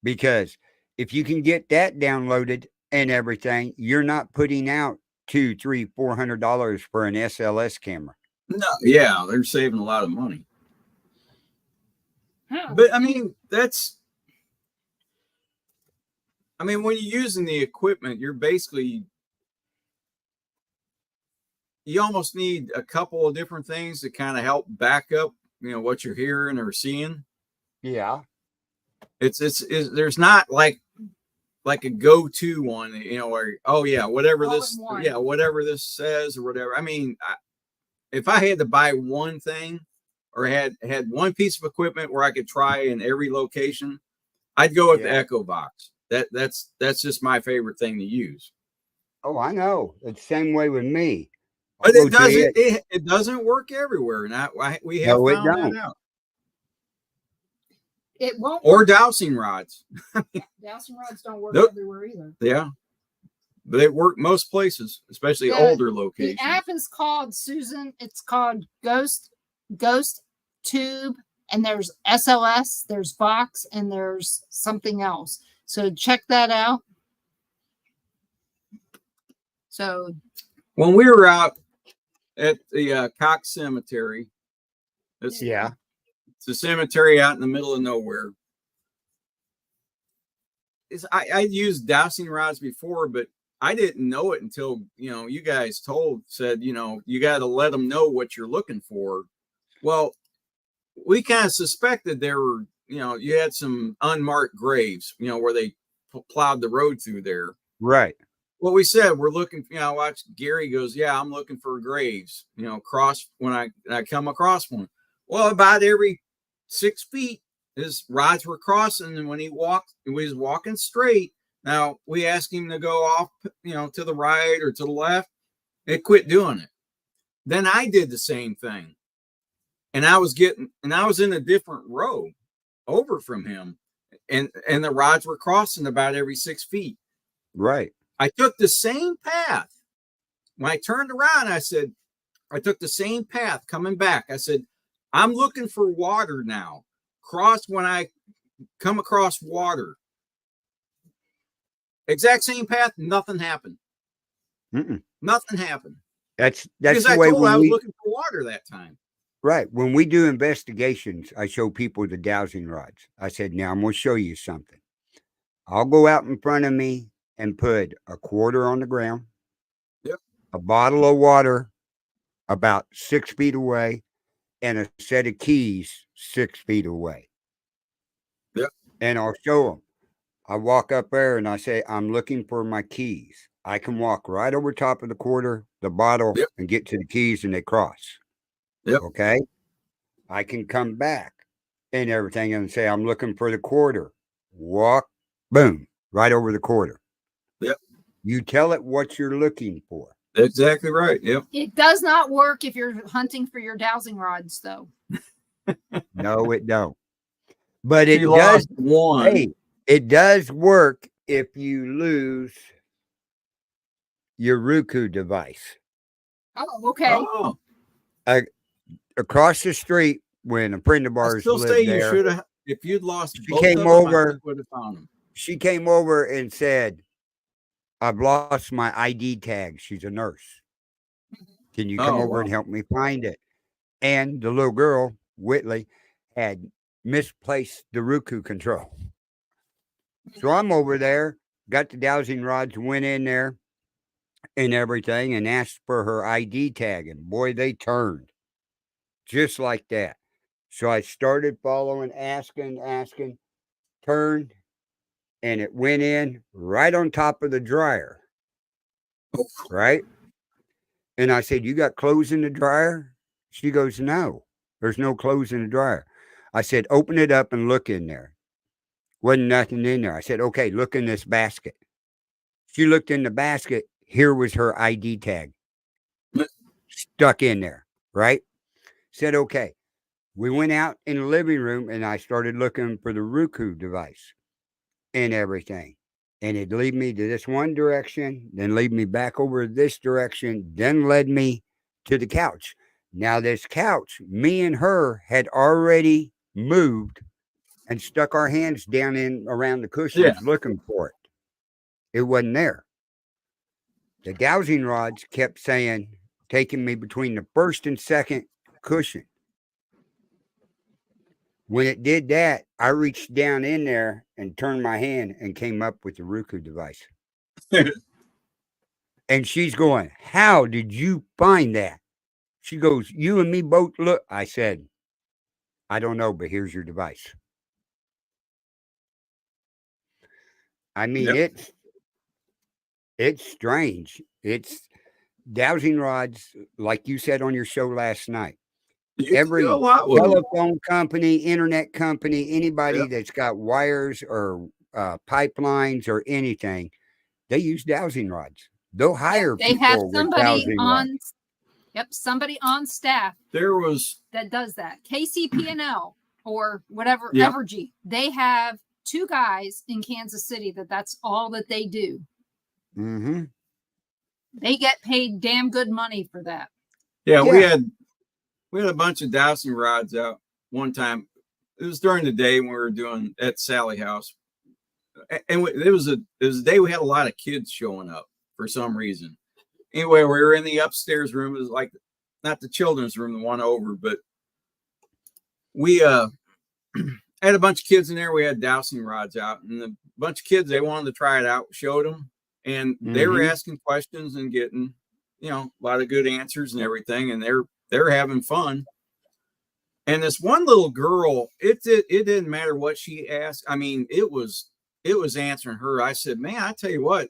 because if you can get that downloaded and everything, you're not putting out $200, $300, $400 for an SLS camera. no, yeah, they're saving a lot of money. Huh. But I mean, when you're using the equipment, you almost need a couple of different things to kind of help back up, what you're hearing or seeing. Yeah. It's there's not like a go-to one, where, oh yeah, whatever All this, in one. yeah, whatever this says or whatever. I mean, if I had to buy one thing or had one piece of equipment where I could try in every location, I'd go with the Yeah. Echo Box. That's just my favorite thing to use. Oh, I know. It's the same way with me. But I'll it go to doesn't. It doesn't work everywhere, and we have No, it found don't. that out. It won't or work. dowsing rods. Dowsing rods don't work Nope. everywhere either. Yeah, but they work most places, especially older The locations. app is called, Susan, it's called Ghost Tube, and there's SLS, there's Vox, and there's something else. So check that out. So When we were out at the Cox Cemetery, it's Yeah. a cemetery out in the middle of nowhere. I used dowsing rods before, but I didn't know it until, you guys said, you got to let them know what you're looking for. Well, we kind of suspected there were, you had some unmarked graves, where they plowed the road through there. Right. Well, we said we're looking, watch Gary goes, yeah, I'm looking for graves, cross when I come across one. Well, about every 6 feet, his rods were crossing, and when he was walking straight. Now we asked him to go off, to the right or to the left. It quit doing it. Then I did the same thing, and I was in a different row over from him, and the rods were crossing about every 6 feet. Right. I took the same path. When I turned around, I took the same path coming back. I said, I'm looking for water now. Cross when I come across water. Exact same path, nothing happened. Mm-mm. Nothing happened. That's Because the I way told I when was we looking for water that time. right. When we do investigations, I show people the dowsing rods. I said, now I'm going to show you something. I'll go out in front of me and put a quarter on the ground, Yep. a bottle of water about 6 feet away, and a set of keys 6 feet away. Yep. And I'll show them. I walk up there and I say, I'm looking for my keys. I can walk right over top of the quarter, the bottle, Yep. and get to the keys, and they cross. Yep. Okay. I can come back and everything and say, I'm looking for the quarter. Walk, boom, right over the quarter. Yep. You tell it what you're looking for. Exactly right. Yep. it does not work if you're hunting for your dowsing rods, though. No, it don't. But it She does. lost one. Hey, it does work if you lose your Roku device. Oh, okay. Oh, Across the street, when a friend of I ours still say lived you there, should have. If you'd lost she both came of them, I over. think would have found them. She came over and said, I've lost my ID tag. She's a nurse. Can you come Oh, over wow. and help me find it? And the little girl, Whitley, had misplaced the Roku control. So I'm over there, got the dowsing rods, went in there and everything, and asked for her ID tag. And boy, they turned just like that. So I started following, asking, turned, and it went in right on top of the dryer. Right? And I said, you got clothes in the dryer? She goes, no, there's no clothes in the dryer. I said, open it up and look in there. Wasn't nothing in there. I said, okay, look in this basket. She looked in the basket. Here was her ID tag stuck in there. Right? Said, okay. We went out in the living room and I started looking for the Roku device and everything. And it lead me to this one direction, then lead me back over this direction, then led me to the couch. Now, this couch, me and her had already moved and stuck our hands down in around the cushions looking for it. It wasn't there. The dowsing rods kept saying, taking me between the first and second cushion. When it did that, I reached down in there and turned my hand and came up with the Roku device. And she's going, how did you find that? She goes, you and me both look. I said, I don't know, but here's your device. I mean, Yep. it's strange. It's dowsing rods, like you said on your show last night. You can Every do a lot with them. telephone company, internet company, anybody Yep. that's got wires or pipelines or anything, they use dowsing rods. They'll hire They have people with somebody dowsing rods. on, somebody on staff There was that does that. KCP&L or whatever, Yeah. Evergy. They have 2 guys in Kansas City that's all that they do. Mm-hmm. They get paid damn good money for that. Yeah, Yeah. we had a bunch of dowsing rods out one time. It was during the day when we were doing at Sally House, and it was a day we had a lot of kids showing up for some reason. Anyway, we were in the upstairs room. It was like not the children's room, the one over, but we had a bunch of kids in there. We had dowsing rods out, and a bunch of kids, they wanted to try it out. Showed them, and they were asking questions and getting, a lot of good answers and everything, and they're having fun. And this one little girl, it didn't matter what she asked. I mean, it was answering her. I said, man, I tell you what.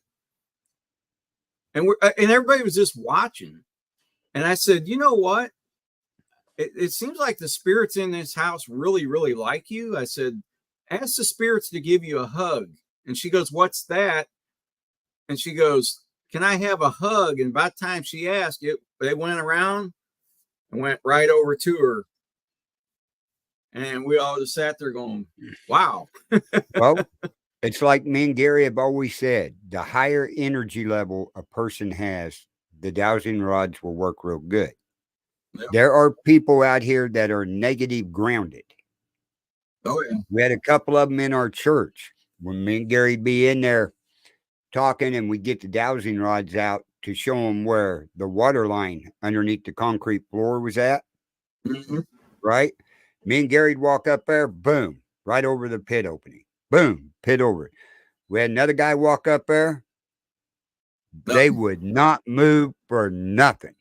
And everybody was just watching. And I said, you know what? It seems like the spirits in this house really, really like you. I said, ask the spirits to give you a hug. And she goes, what's that? And she goes, can I have a hug? And by the time she asked it, they went around and went right over to her. And we all just sat there going, wow. Well, it's like me and Gary have always said, the higher energy level a person has, the dowsing rods will work real good. Yeah. There are people out here that are negative grounded. Oh, yeah. We had a couple of them in our church when me and Gary be in there talking, and we get the dowsing rods out to show them where the water line underneath the concrete floor was at. Mm-hmm. Right? Me and Gary'd walk up there, boom, right over the pit opening. Boom, pit over it. We had another guy walk up there. They would not move for nothing.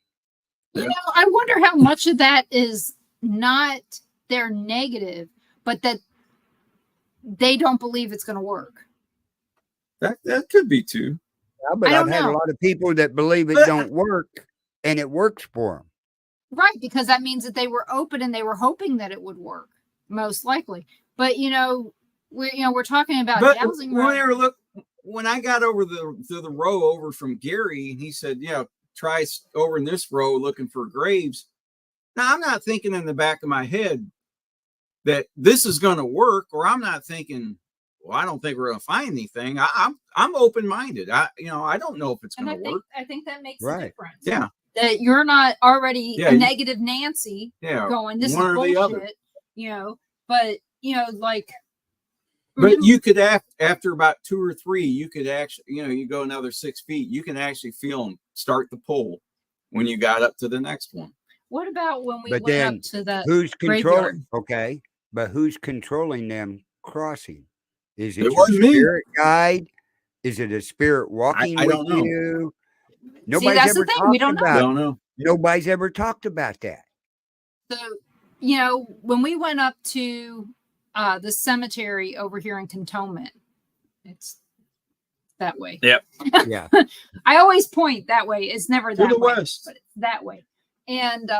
You know, I wonder how much of that is not their negative, but that they don't believe it's going to work. That could be too. Yeah, but I've had a lot of people that believe it don't work, and it works for them. Right, because that means that they were open and they were hoping that it would work, most likely. But we're talking about dowsing rods. When I got over the row over from Gary, and he said, try over in this row looking for graves. Now, I'm not thinking in the back of my head that this is going to work, or I'm not thinking, well, I don't think we're going to find anything. I'm open-minded. I don't know if it's going to work. I think that makes a difference. Yeah. That you're not already a negative Nancy going, this is bullshit, but but you could after about 2 or 3, you could actually, you go another 6 feet, you can actually feel them start to pull when you got up to the next one. What about when we went up to that who's controlling? graveyard? Okay, but who's controlling them crossing? Is it your spirit guide? Is it a spirit walking I with don't know. you? Nobody's ever talked about. Don't know. Nobody's ever talked about that. So, when we went up to the cemetery over here in Cantonment, it's that way. Yep. Yeah. I always point that way. It's never that to the way, west, but it's that way. And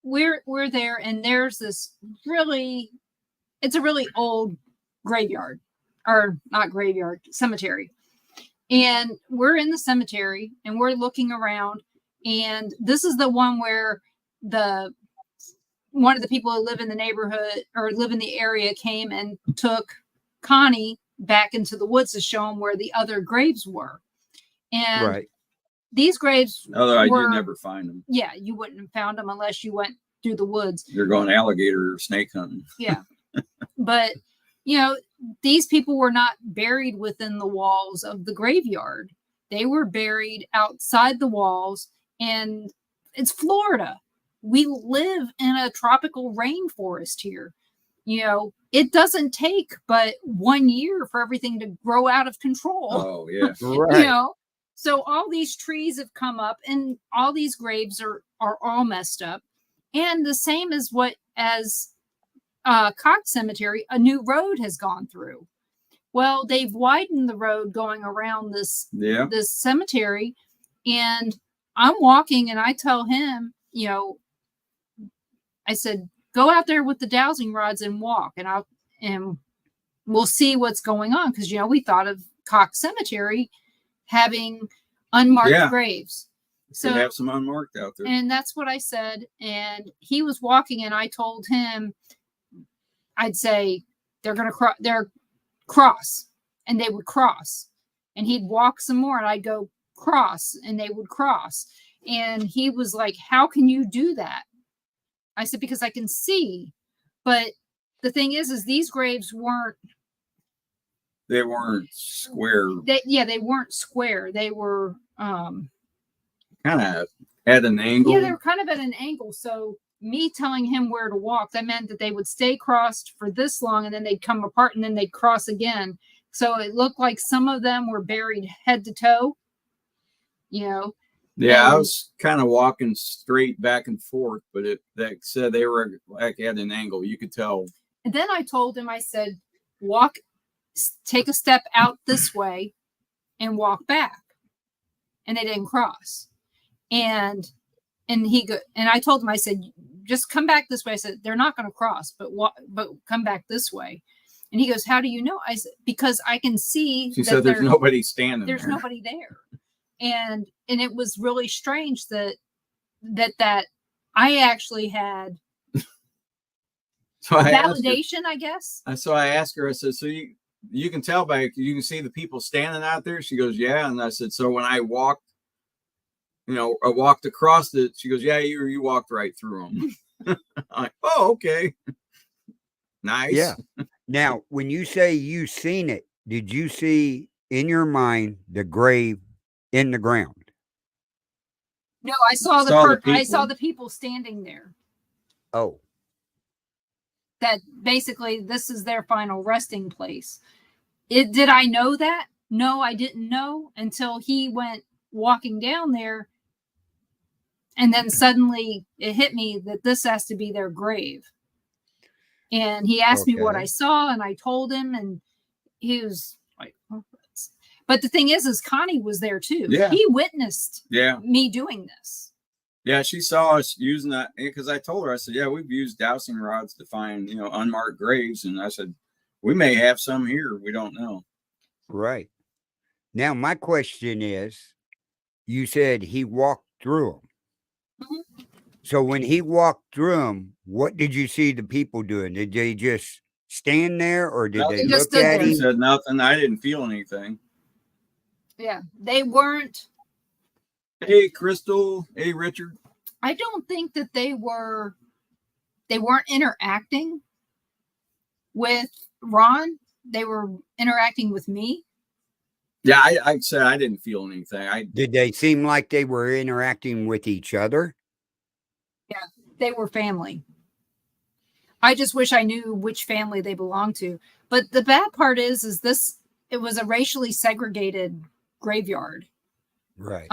we're there, and there's this it's a really old graveyard, or not graveyard, cemetery. And we're in the cemetery and we're looking around, and this is the one where one of the people who live in the neighborhood or live in the area came and took Connie back into the woods to show him where the other graves were. And these graves, although I did never find them. Yeah, you wouldn't have found them unless you went through the woods. You're going alligator or snake hunting. Yeah. But these people were not buried within the walls of the graveyard. They were buried outside the walls, and it's Florida. We live in a tropical rainforest here. It doesn't take but 1 year for everything to grow out of control. Oh, yeah. Right. So all these trees have come up, and all these graves are all messed up. And the same as Cox Cemetery, a new road has gone through. Well, they've widened the road going around this cemetery, and I'm walking, and I tell him, I said, go out there with the dowsing rods and walk, and we'll see what's going on, because we thought of Cox Cemetery having unmarked graves. So have some unmarked out there. And that's what I said. And he was walking, and I told him, I'd say they're going to they're cross, and they would cross, and he'd walk some more, and I'd go cross, and they would cross. And he was like, how can you do that? I said, because I can see. But the thing is these graves weren't square. They weren't square. They were kind of at an angle. Yeah, they were kind of at an angle. So me telling him where to walk, that meant that they would stay crossed for this long, and then they'd come apart, and then they'd cross again. So it looked like some of them were buried head to toe, you know. Yeah, I was kind of walking straight back and forth, but like said, they were like at an angle. You could tell. And then I told him, I said, take a step out this way and walk back. And they didn't cross. And I told him, I said, just come back this way. I said, they're not going to cross, but come back this way. And he goes, how do you know? I said, because I can see. She said, there's nobody standing there. There's nobody there. And it was really strange that I actually had validation, I guess. So I asked her, I said, so you can tell you can see the people standing out there? She goes, yeah. And I said, so when I walked, I walked across it, she goes, yeah, you walked right through them. I'm like, oh, okay. Nice. Yeah. Now, when you say you seen it, did you see in your mind the grave in the ground? No, I saw the people standing there. Oh. That basically this is their final resting place. Did I know that? No, I didn't know until he went walking down there. And then suddenly it hit me that this has to be their grave. And he asked me what I saw, and I told him, and he was like, oh, but the thing is Connie was there too. Yeah. He witnessed me doing this. Yeah, she saw us using that, because I told her, I said, yeah, we've used dowsing rods to find, unmarked graves. And I said, we may have some here. We don't know. Right. Now, my question is, you said he walked through them. Mm-hmm. So when he walked through them, what did you see the people doing? Did they just stand there, or did they look at him? He said nothing. I didn't feel anything. Yeah, they weren't. Hey, Crystal. Hey, Richard. I don't think that they weren't interacting with Ron. They were interacting with me. Yeah, I said I didn't feel anything. Did they seem like they were interacting with each other? Yeah, they were family. I just wish I knew which family they belonged to. But the bad part is it was a racially segregated graveyard. Right.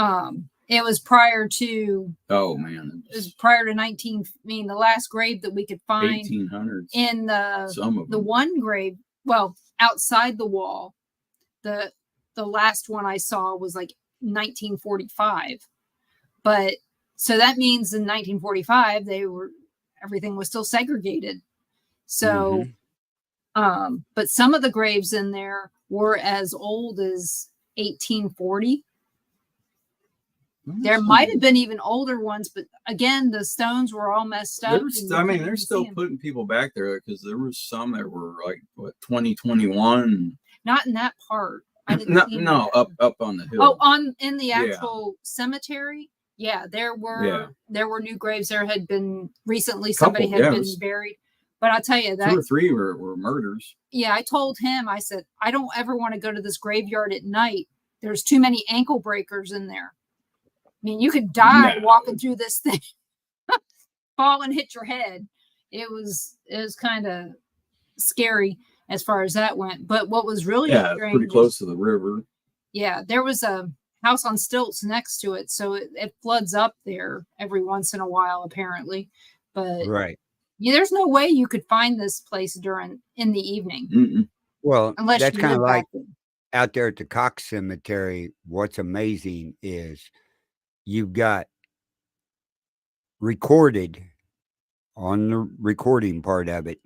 It was prior to. Oh man. It was prior to the last grave that we could find 1800s in the one grave. Well, outside the wall, the last one I saw was like 1945. But so that means in 1945 everything was still segregated. So, but some of the graves in there were as old as 1840. There might have been even older ones, but again, the stones were all messed up. They're still putting people back there, because there were some that were like 2021. Not in that part. Up on the hill. Oh, in the actual cemetery. Yeah, there were new graves. There had been recently somebody had been buried. But I'll tell you that 2 or 3 were murders. Yeah, I told him, I said, I don't ever want to go to this graveyard at night. There's too many ankle breakers in there. I mean, you could die walking through this thing, fall and hit your head. It was kind of scary as far as that went. But what was really strange, pretty close to the river. Yeah, there was a house on stilts next to it, so it floods up there every once in a while, apparently. But there's no way you could find this place in the evening. Mm-mm. Well, unless that's kind of like out there at the Cox Cemetery. What's amazing is you've got recorded on the recording part of it.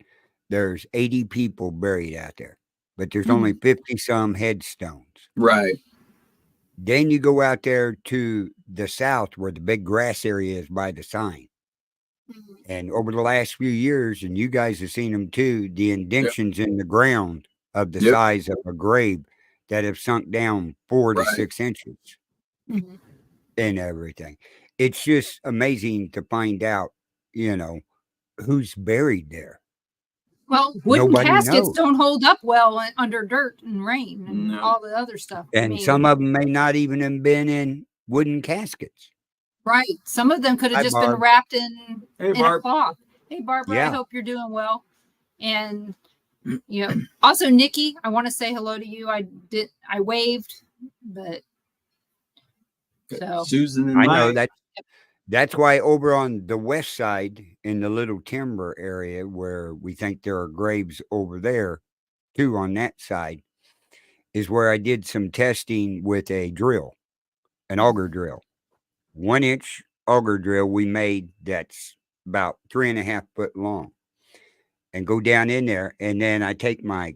There's 80 people buried out there, but there's only 50 some headstones. Right. Then you go out there to the south where the big grass area is by the sign. Mhm. And over the last few years, and you guys have seen them too, the Yep. indentions in the ground of the Yep. size of a grave that have sunk down 4 to Right. 6 inches Mhm. and everything. It's just amazing to find out, you know, who's buried there. Well, wooden Nobody caskets knows. don't hold up well under dirt and rain and No. all the other stuff. I And mean, some of them may not even have been in wooden caskets. right. Some of them could have Hi, just been Barb. wrapped in Hey, a Barb. cloth. Hey, Barbara, I Yeah. hope you're doing well. And also Nikki, I want to say hello to you. I waved, but so Susan and I know Mike. that's why over on the west side in the little timber area where we think there are graves over there too on that side is where I did some testing with a drill, an auger drill. 1 inch auger drill we made that's about 3.5 foot long. And go down in there, and then I take my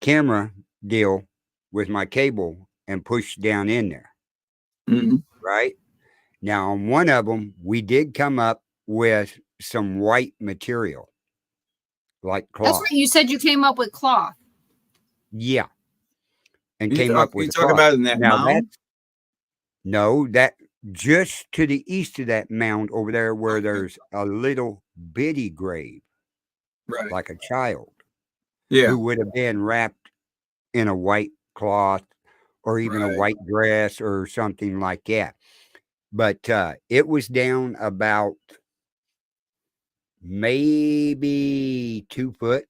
camera deal with my cable and push down in there, Mhm. right? Now, on one of them, we did come up with some white material, like that's cloth. right. You said you came up with cloth. Yeah, and You came talk, up with you a talk cloth. about in that Now, mound? that just to the east of that mound over there where Okay. there's a little bitty grave, Right. like a child, Yeah. who would have been wrapped in a white cloth or even a Right. white dress or something like that. But it was down about maybe 2 foot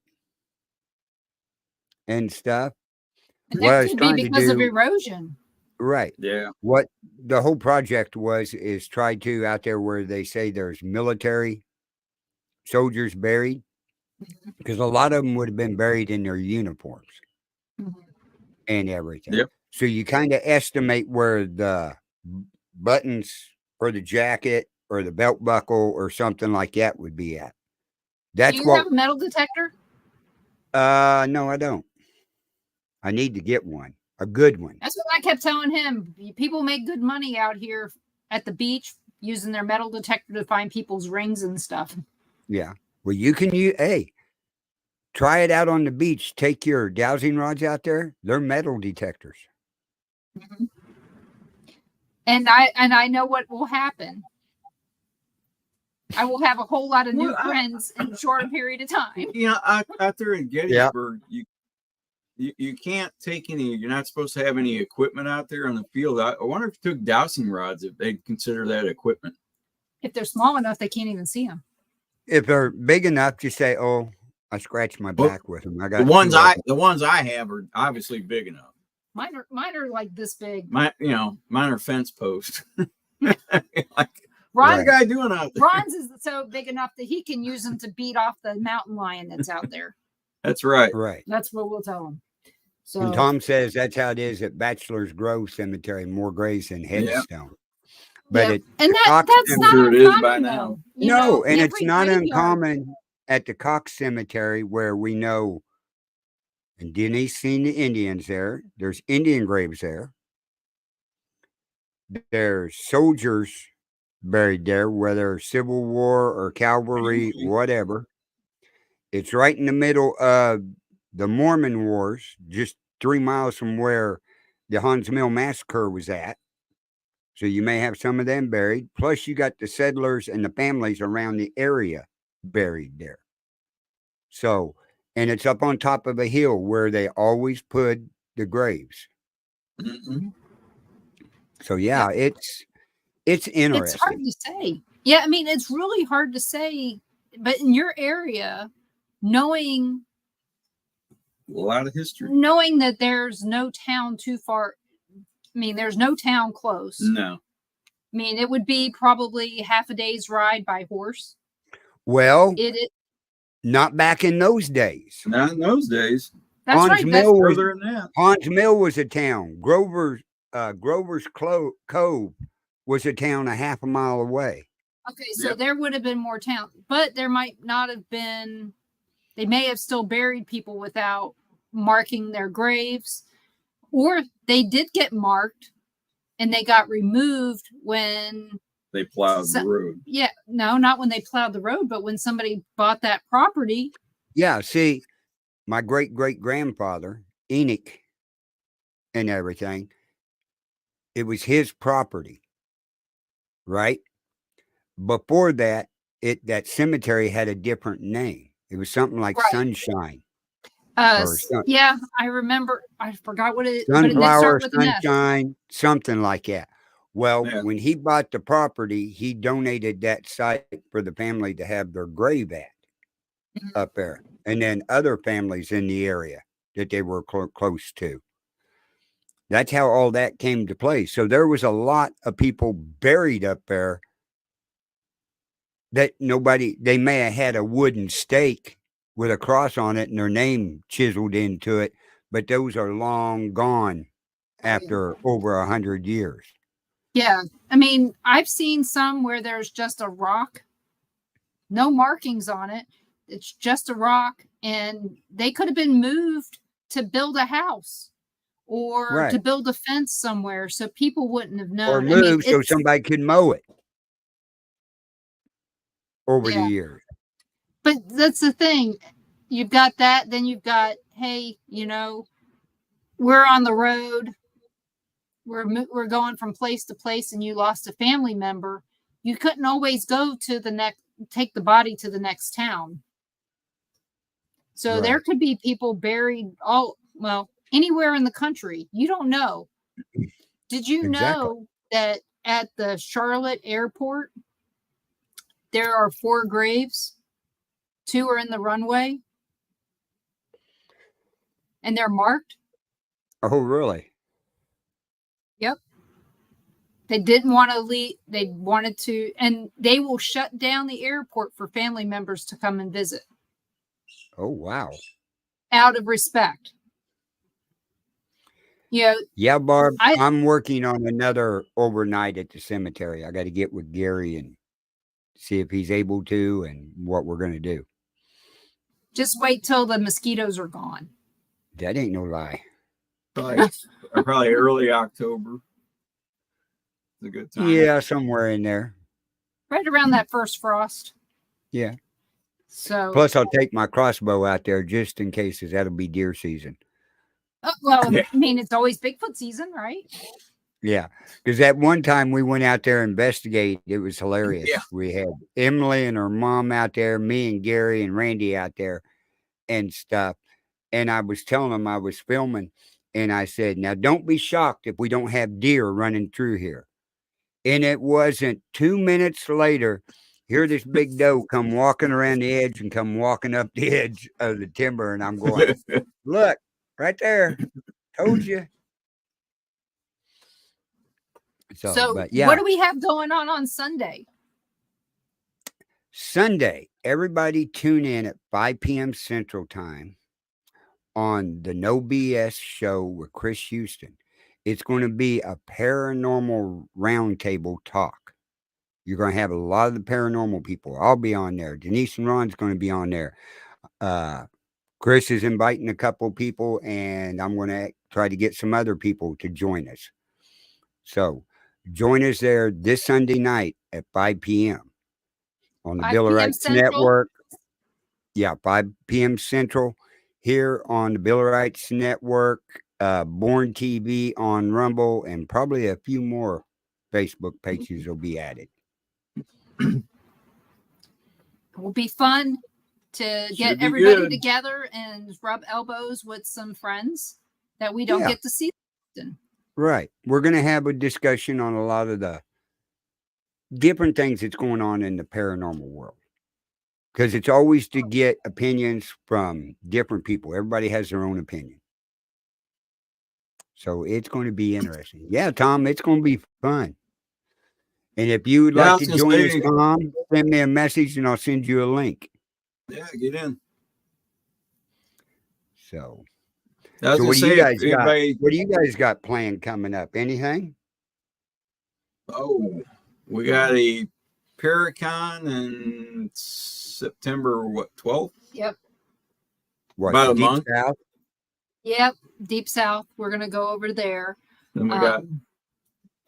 and stuff. And What that I was could be trying to because of do, erosion. right? Yeah. What the whole project was is try to out there where they say there's military soldiers buried, because a lot of them would have been buried in their uniforms Mhm. and everything. Yep. So you kind of estimate where the buttons for the jacket or the belt buckle or something like that would be at. Do That's you what. have a metal detector? No, I don't. I need to get one, a good one. That's what I kept telling him. People make good money out here at the beach using their metal detector to find people's rings and stuff. Yeah. Well, you can use. Hey, try it out on the beach. Take your dowsing rods out there. They're metal detectors. Mhm. And I know what will happen. I will have a whole lot of new friends in a short period of time. You know, out there in Gettysburg, you can't take any. You're not supposed to have any equipment out there on the field. I wonder if you took dowsing rods, if they'd consider that equipment. If they're small enough, they can't even see them. If they're big enough, just say, "Oh, I scratched my Well, back with them." I the got ones two of them. the ones I have are obviously big enough. Mine are like this big. Mine are fence posts. Like, Ron, what's the guy doing out there? Ron's is so big enough that he can use them to beat off the mountain lion that's out there. That's right. Right. That's what we'll tell him. So And Tom says that's how it is at Bachelor's Grove Cemetery, more graves than headstone. But yeah. it And the that's Cox I'm not sure it Cemetery, is by uncommon now. though. You no, know, and it's every not graveyard. uncommon at the Cox Cemetery where we know, and Denise seen the Indians there. There's Indian graves there. There's soldiers buried there, whether Civil War or cavalry, whatever. It's right in the middle of the Mormon Wars, just 3 miles from where the Hans Mill Massacre was at. So you may have some of them buried. Plus, you got the settlers and the families around the area buried there. So, and it's up on top of a hill where they always put the graves. Mm-hmm. So yeah, it's interesting. It's hard to say. Yeah, I mean, it's really hard to say. But in your area, knowing A lot of history. knowing that there's no town too far, I mean, there's no town close. No. I mean, it would be probably half a day's ride by horse. Well, It not back in those days. Not in those days. that's Hans right. Mill was Further than that. Hans Mill was a town. Grover's Cove was a town a half a mile away. Okay, so Yep. there would have been more town, but there might not have been. They may have still buried people without marking their graves, or they did get marked and they got removed when they plowed the road. Yeah, no, not when they plowed the road, but when somebody bought that property. Yeah, see, my great-great-grandfather, Enoch and everything, it was his property, right? Before that, that cemetery had a different name. It was something like Right. Sunshine or Yeah, I remember. I forgot what it. But it did Sunflower, start with an S. Sunshine, something like that. Well, Yeah. when he bought the property, he donated that site for the family to have their grave at up there, and then other families in the area that they were close to. That's how all that came to play. So there was a lot of people buried up there that they may have had a wooden stake with a cross on it and their name chiseled into it, but those are long gone after over 100 years. Yeah, I mean, I've seen some where there's just a rock, no markings on it. It's just a rock, and they could have been moved to build a house or to Right. build a fence somewhere, so people wouldn't have known. Or I mean, moved so somebody could mow it over the Yeah. years. But that's the thing. You've got that, then you've got, hey, we're on the road. We're going from place to place, and you lost a family member. You couldn't always go to take the body to the next town. So there Right. could be people buried anywhere in the country. You don't know. Did you Exactly. know that at the Charlotte airport, there are 4 graves? 2 are in the runway, and they're marked. Oh, really? Yep. They didn't want to leave. They wanted to, and they will shut down the airport for family members to come and visit Oh, wow. out of respect. Yeah, Barb, I I'm working on another overnight at the cemetery. I got to get with Gary and see if he's able to and what we're going to do. just wait till the mosquitoes are gone. That ain't no lie. Probably early October. It's a good time. Yeah, somewhere in there. Right around that first frost. Yeah. So Plus, I'll take my crossbow out there just in case, as that'll be deer season. I mean, it's always Bigfoot season, right? Yeah, because that one time we went out there and investigate, it was hilarious. Yeah. We had Emily and her mom out there, me and Gary and Randy out there and stuff. And I was telling them I was filming, and I said, now don't be shocked if we don't have deer running through here. And it wasn't 2 minutes later, here this big doe come walking around the edge and come walking up the edge of the timber. And I'm going, look, right there. Told you. So but yeah. what do we have going on Sunday? Sunday, everybody tune in at 5 p.m. Central Time on the No BS show with Chris Houston. It's going to be a paranormal roundtable talk. You're going to have a lot of the paranormal people. I'll be on there. Denise and Ron's going to be on there. Chris is inviting a couple people, and I'm going to try to get some other people to join us. So join us there this Sunday night at 5 p.m. on the Bill of Rights Network. Yeah, 5 p.m. Central here on the Bill of Rights Network, Born TV on Rumble, and probably a few more Facebook pages will be added. It will be fun to get everybody together and rub elbows with some friends that we don't get to see often. Right. We're going to have a discussion on a lot of the different things that's going on in the paranormal world. Because it's always to get opinions from different people. Everybody has their own opinion. So it's going to be interesting. Yeah, Tom, it's going to be fun. And if you would like to join us, Tom, send me a message and I'll send you a link. Yeah, get in. So what do you guys got? What do you guys got planned coming up? Anything? Oh, we got a Paracon in September 12th? Yep. What, about a Deep month? South? Yep, Deep South. We're gonna go over there. Then we got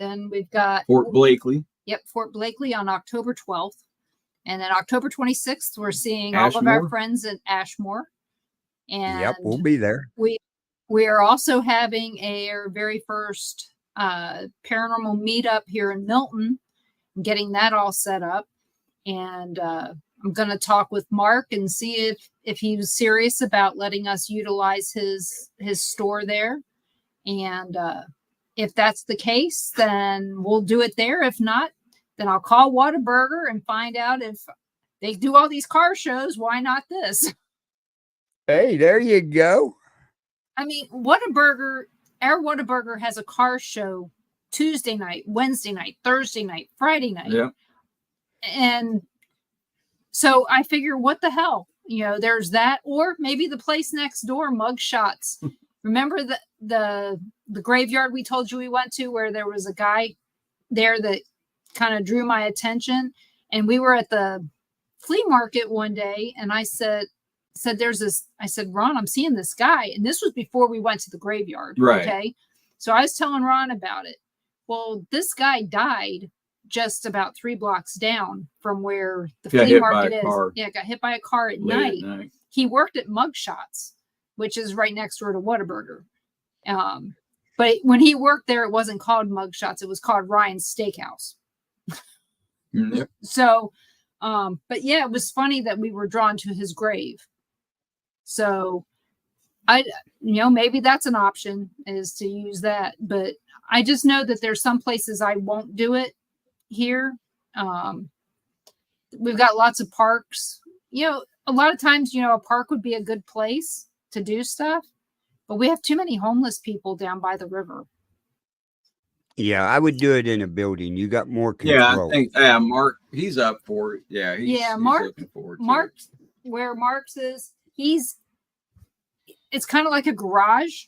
Then we've got Fort Blakely. Yep, Fort Blakely on October 12th. And then October 26th, we're seeing all of our Ashmore? friends at Ashmore. And Yep, we'll be there. we are also having our very first paranormal meetup here in Milton, getting that all set up. And I'm going to talk with Mark and see if he was serious about letting us utilize his store there. And if that's the case, then we'll do it there. If not, then I'll call Whataburger and find out if they do all these car shows. Why not this? Hey, there you go. I mean, our Whataburger has a car show Tuesday night, Wednesday night, Thursday night, Friday night. Yeah. And so I figure, what the hell? There's that, or maybe the place next door, Mug Shots. Remember the graveyard we told you we went to, where there was a guy there that kind of drew my attention, and we were at the flea market one day, and I said there's this. I said, Ron, I'm seeing this guy, and this was before we went to the graveyard. Right. Okay, so I was telling Ron about it. Well, this guy died just about 3 blocks down from where the flea market is. Yeah, got hit by a car at night. He worked at Mug Shots, which is right next door to Whataburger. But when he worked there, it wasn't called Mug Shots. It was called Ryan's Steakhouse. Yep. So, but yeah, it was funny that we were drawn to his grave. So maybe that's an option, is to use that. But I just know that there's some places I won't do it here. We've got lots of parks. A lot of times, a park would be a good place to do stuff, but we have too many homeless people down by the river. Yeah, I would do it in a building. You got more control. Yeah, I think Mark, he's up for it. Yeah, he's looking forward to Mark, it. where Mark's is, it's kind of like a garage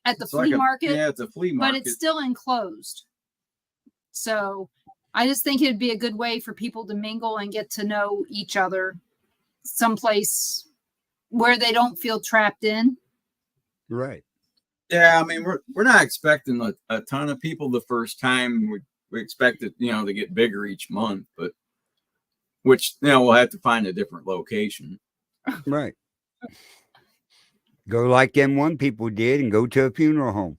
at the flea market. Yeah, it's a flea market. But it's still enclosed. So I just think it'd be a good way for people to mingle and get to know each other someplace where they don't feel trapped in. Right. Yeah, I mean, we're not expecting a ton of people the first time. We expect it, to get bigger each month, but which, we'll have to find a different location. Right. Go like them one people did and go to a funeral home.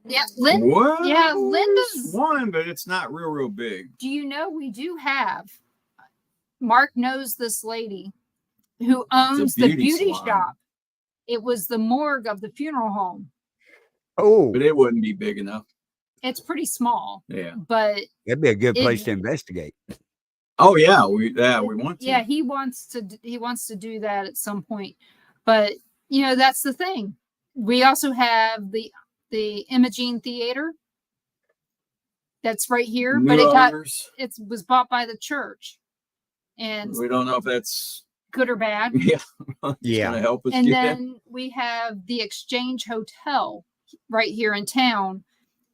Yeah, Linda's one, but it's not real big. Do you know we do have? Mark knows this lady who owns the beauty shop. It was the morgue of the funeral home. Oh, but it wouldn't be big enough. It's pretty small. Yeah, but that'd be a good place to investigate. Oh yeah, we want to. Yeah, he wants to do that at some point. But that's the thing. We also have the Imogene Theater that's right here, but it was bought by the church, and we don't know if that's good or bad. Yeah, yeah. Help us. And then we have the Exchange Hotel right here in town.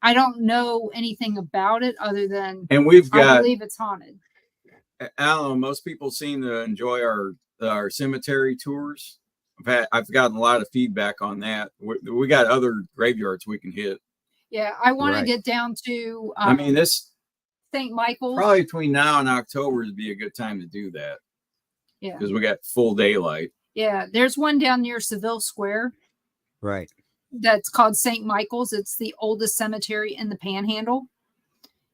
I don't know anything about it other than, and I believe it's haunted. I don't know. Most people seem to enjoy our cemetery tours. I've gotten a lot of feedback on that. We got other graveyards we can hit. Yeah, I want to get down to. I mean, this St. Michael's. Probably between now and October would be a good time to do that. Yeah, because we got full daylight. Yeah, there's one down near Seville Square. Right. That's called St. Michael's. It's the oldest cemetery in the Panhandle.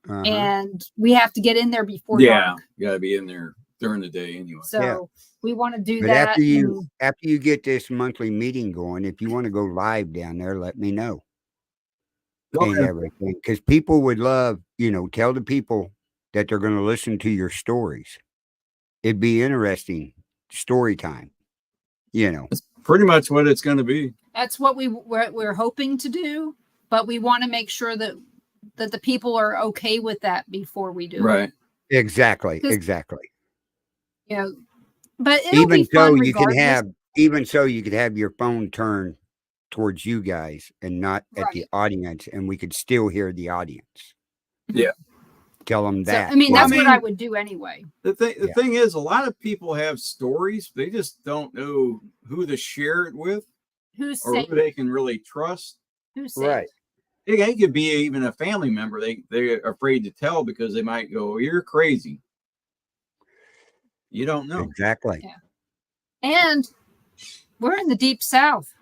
And we have to get in there before dark. You got to be in there during the day anyway. So we want to do that. After you get this monthly meeting going, if you want to go live down there, let me know. And everything, because people would love, tell the people that they're going to listen to your stories. It'd be interesting story time. It's pretty much what it's going to be. That's what we're hoping to do, but we want to make sure that the people are okay with that before we do it. Exactly. But even so you could have your phone turned towards you guys and not at the audience, and we could still hear the audience. Yeah. Tell them that. So, that's what I would do anyway. The thing is, a lot of people have stories. They just don't know who to share it with, who they can really trust. Who's safe. Right. It could be even a family member. They're afraid to tell because they might go, "You're crazy." You don't know. Exactly. Yeah. And we're in the deep South.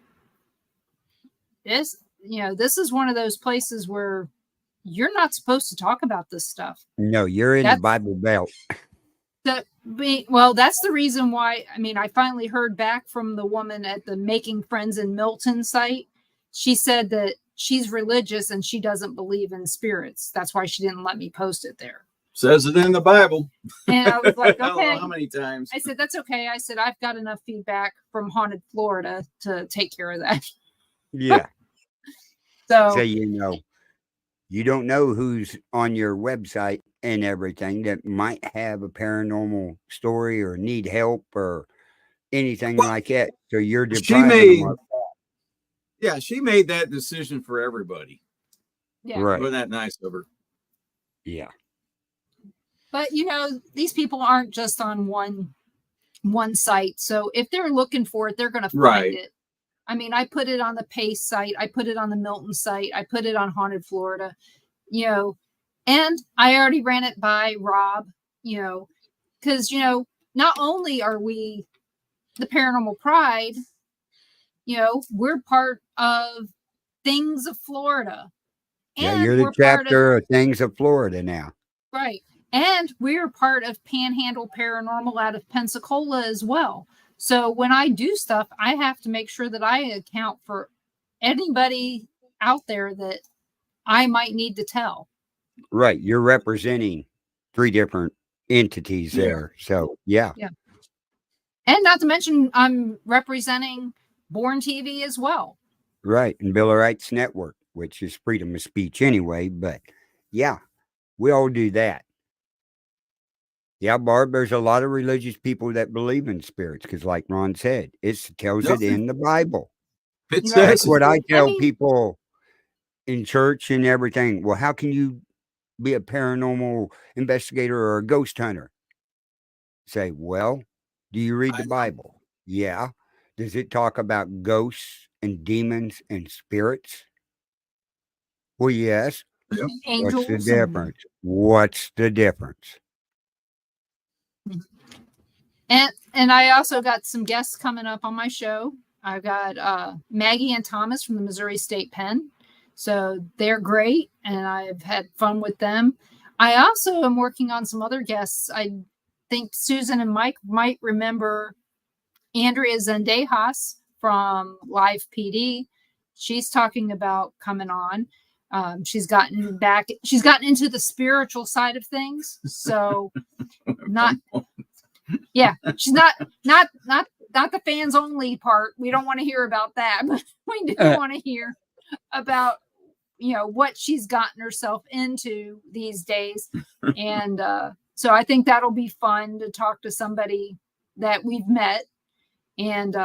This is one of those places where you're not supposed to talk about this stuff. No, you're in the Bible Belt. Well, that's the reason why. I mean, I finally heard back from the woman at the Making Friends in Milton site. She said that she's religious and she doesn't believe in spirits. That's why she didn't let me post it there. Says it in the Bible. And I was like, I don't know okay. how many times. I said, that's okay. I said, I've got enough feedback from Haunted Florida to take care of that. Yeah. So you don't know who's on your website and everything that might have a paranormal story or need help or anything like that. So you're depriving them of Yeah, she made that decision for everybody. Yeah. Right. Wasn't that nice of her? Yeah. But these people aren't just on one site. So if they're looking for it, they're going to find it. I mean, I put it on the Pace site. I put it on the Milton site. I put it on Haunted Florida, and I already ran it by Rob, because, not only are we the Paranormal Pride, we're part of Things of Florida. Yeah, you're the chapter of Things of Florida now. Right. And we're part of Panhandle Paranormal out of Pensacola as well. So when I do stuff, I have to make sure that I account for anybody out there that I might need to tell. Right. You're representing 3 different entities there. So, yeah. Yeah. And not to mention, I'm representing Born TV as well. Right. And Bill of Rights Network, which is freedom of speech anyway. But, yeah, we all do that. Yeah, Barb, there's a lot of religious people that believe in spirits because, like Ron said, it tells it in the Bible. That's what I tell people in church and everything. Well, how can you be a paranormal investigator or a ghost hunter? Say, well, do you read the Bible? Yeah. Does it talk about ghosts and demons and spirits? Well, yes. Yep. Angels. What's the difference? What's the difference? And I also got some guests coming up on my show. I've got Maggie and Thomas from the Missouri State Pen. So they're great, and I've had fun with them. I also am working on some other guests. I think Susan and Mike might remember Andrea Zendejas from Live PD. She's talking about coming on. She's gotten into the spiritual side of things. So she's not the fans only part. We don't want to hear about that, but we do want to hear about what she's gotten herself into these days. And so I think that'll be fun to talk to somebody that we've met. And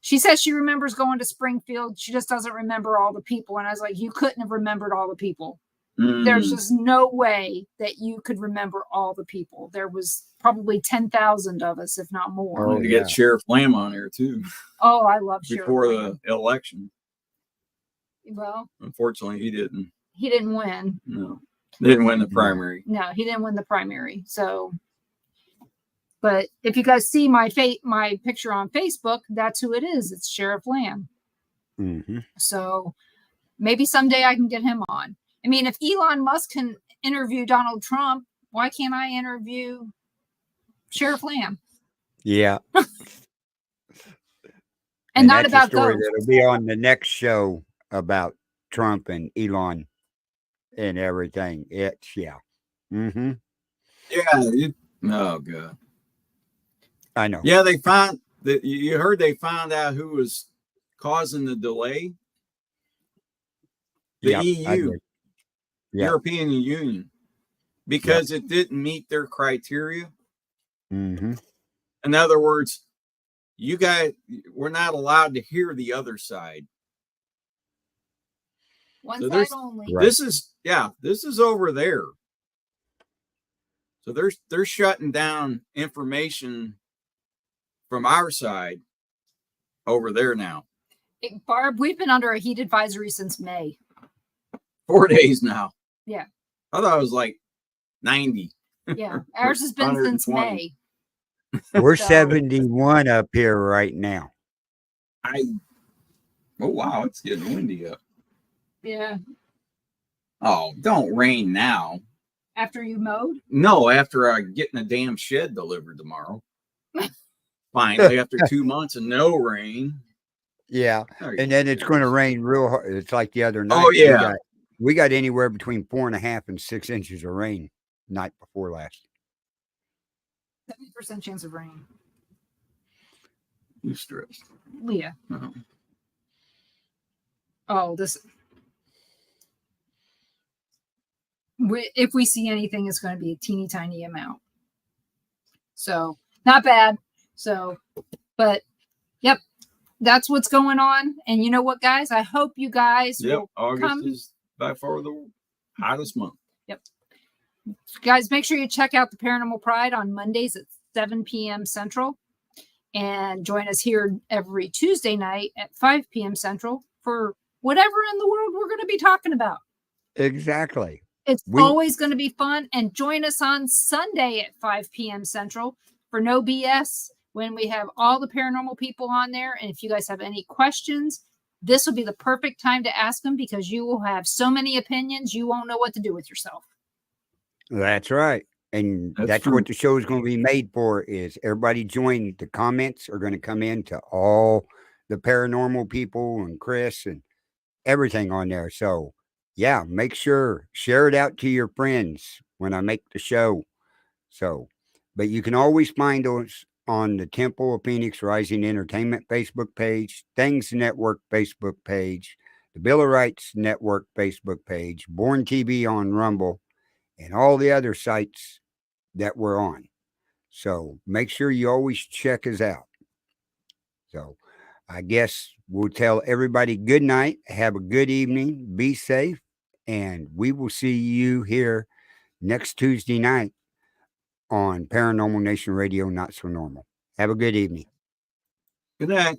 she says she remembers going to Springfield. She just doesn't remember all the people. And I was like, you couldn't have remembered all the people. There's just no way that you could remember all the people. There was probably 10,000 of us, if not more. To get Sheriff Lamb on here too. Oh, I love Sheriff before Lamb. the election. Well, unfortunately, he didn't. He didn't win. No, they didn't win the primary. No, he didn't win the primary. So, but if you guys see my picture on Facebook, that's who it is. It's Sheriff Lamb. Mm-hmm. So maybe someday I can get him on. I mean, if Elon Musk can interview Donald Trump, why can't I interview Sheriff Lamb? Yeah. and not that's about a story ghosts. that'll be on the next show about Trump and Elon and everything. It's Mm-hmm. Yeah. Oh God. I know. Yeah, they found that. You heard they found out who was causing the delay. The EU, European Union, because it didn't meet their criteria. Mm-hmm. In other words, you guys, we're not allowed to hear the other side. One side only. This is over there. So they're shutting down information from our side over there now. Barb, we've been under a heat advisory since May. 4 days now. Yeah. I thought it was like 90. Yeah. Ours has been since 120. May. We're So- 71 up here right now. Oh wow, it's getting windy up. Yeah. Oh, don't rain now. After you mowed? No, after I getting a damn shed delivered tomorrow. Finally, after 2 months of no rain. Yeah. There you And go. then it's going to rain real hard. It's like the other night. Oh yeah. We got anywhere between 4.5 and 6 inches of rain night before last. 70% chance of rain. You stressed. Leah. Oh. Oh, this. If we see anything, it's going to be a teeny tiny amount. So, not bad. So, but yep, that's what's going on. And you know what, guys? I hope you guys Yep. will August come. is by far the hottest month. Yep. Guys, make sure you check out the Paranormal Pride on Mondays at 7 p.m. Central. And join us here every Tuesday night at 5 p.m. Central for whatever in the world we're going to be talking about. Exactly. It's always going to be fun. And join us on Sunday at 5 p.m. Central for No BS when we have all the paranormal people on there. And if you guys have any questions, this will be the perfect time to ask them because you will have so many opinions, you won't know what to do with yourself. That's right. And that's true. what the show is going to be made for is everybody join. The comments are going to come in to all the paranormal people and Chris and everything on there. So yeah, make sure share it out to your friends when I make the show. So, but you can always find us on the Temple of Phoenix Rising Entertainment Facebook page, Things Network Facebook page, the Bill of Rights Network Facebook page, Born TV on Rumble, and all the other sites that we're on. So make sure you always check us out. So I guess we'll tell everybody good night. Have a good evening. Be safe. And we will see you here next Tuesday night on Paranormal Nation Radio, Not So Normal. Have a good evening. Good night.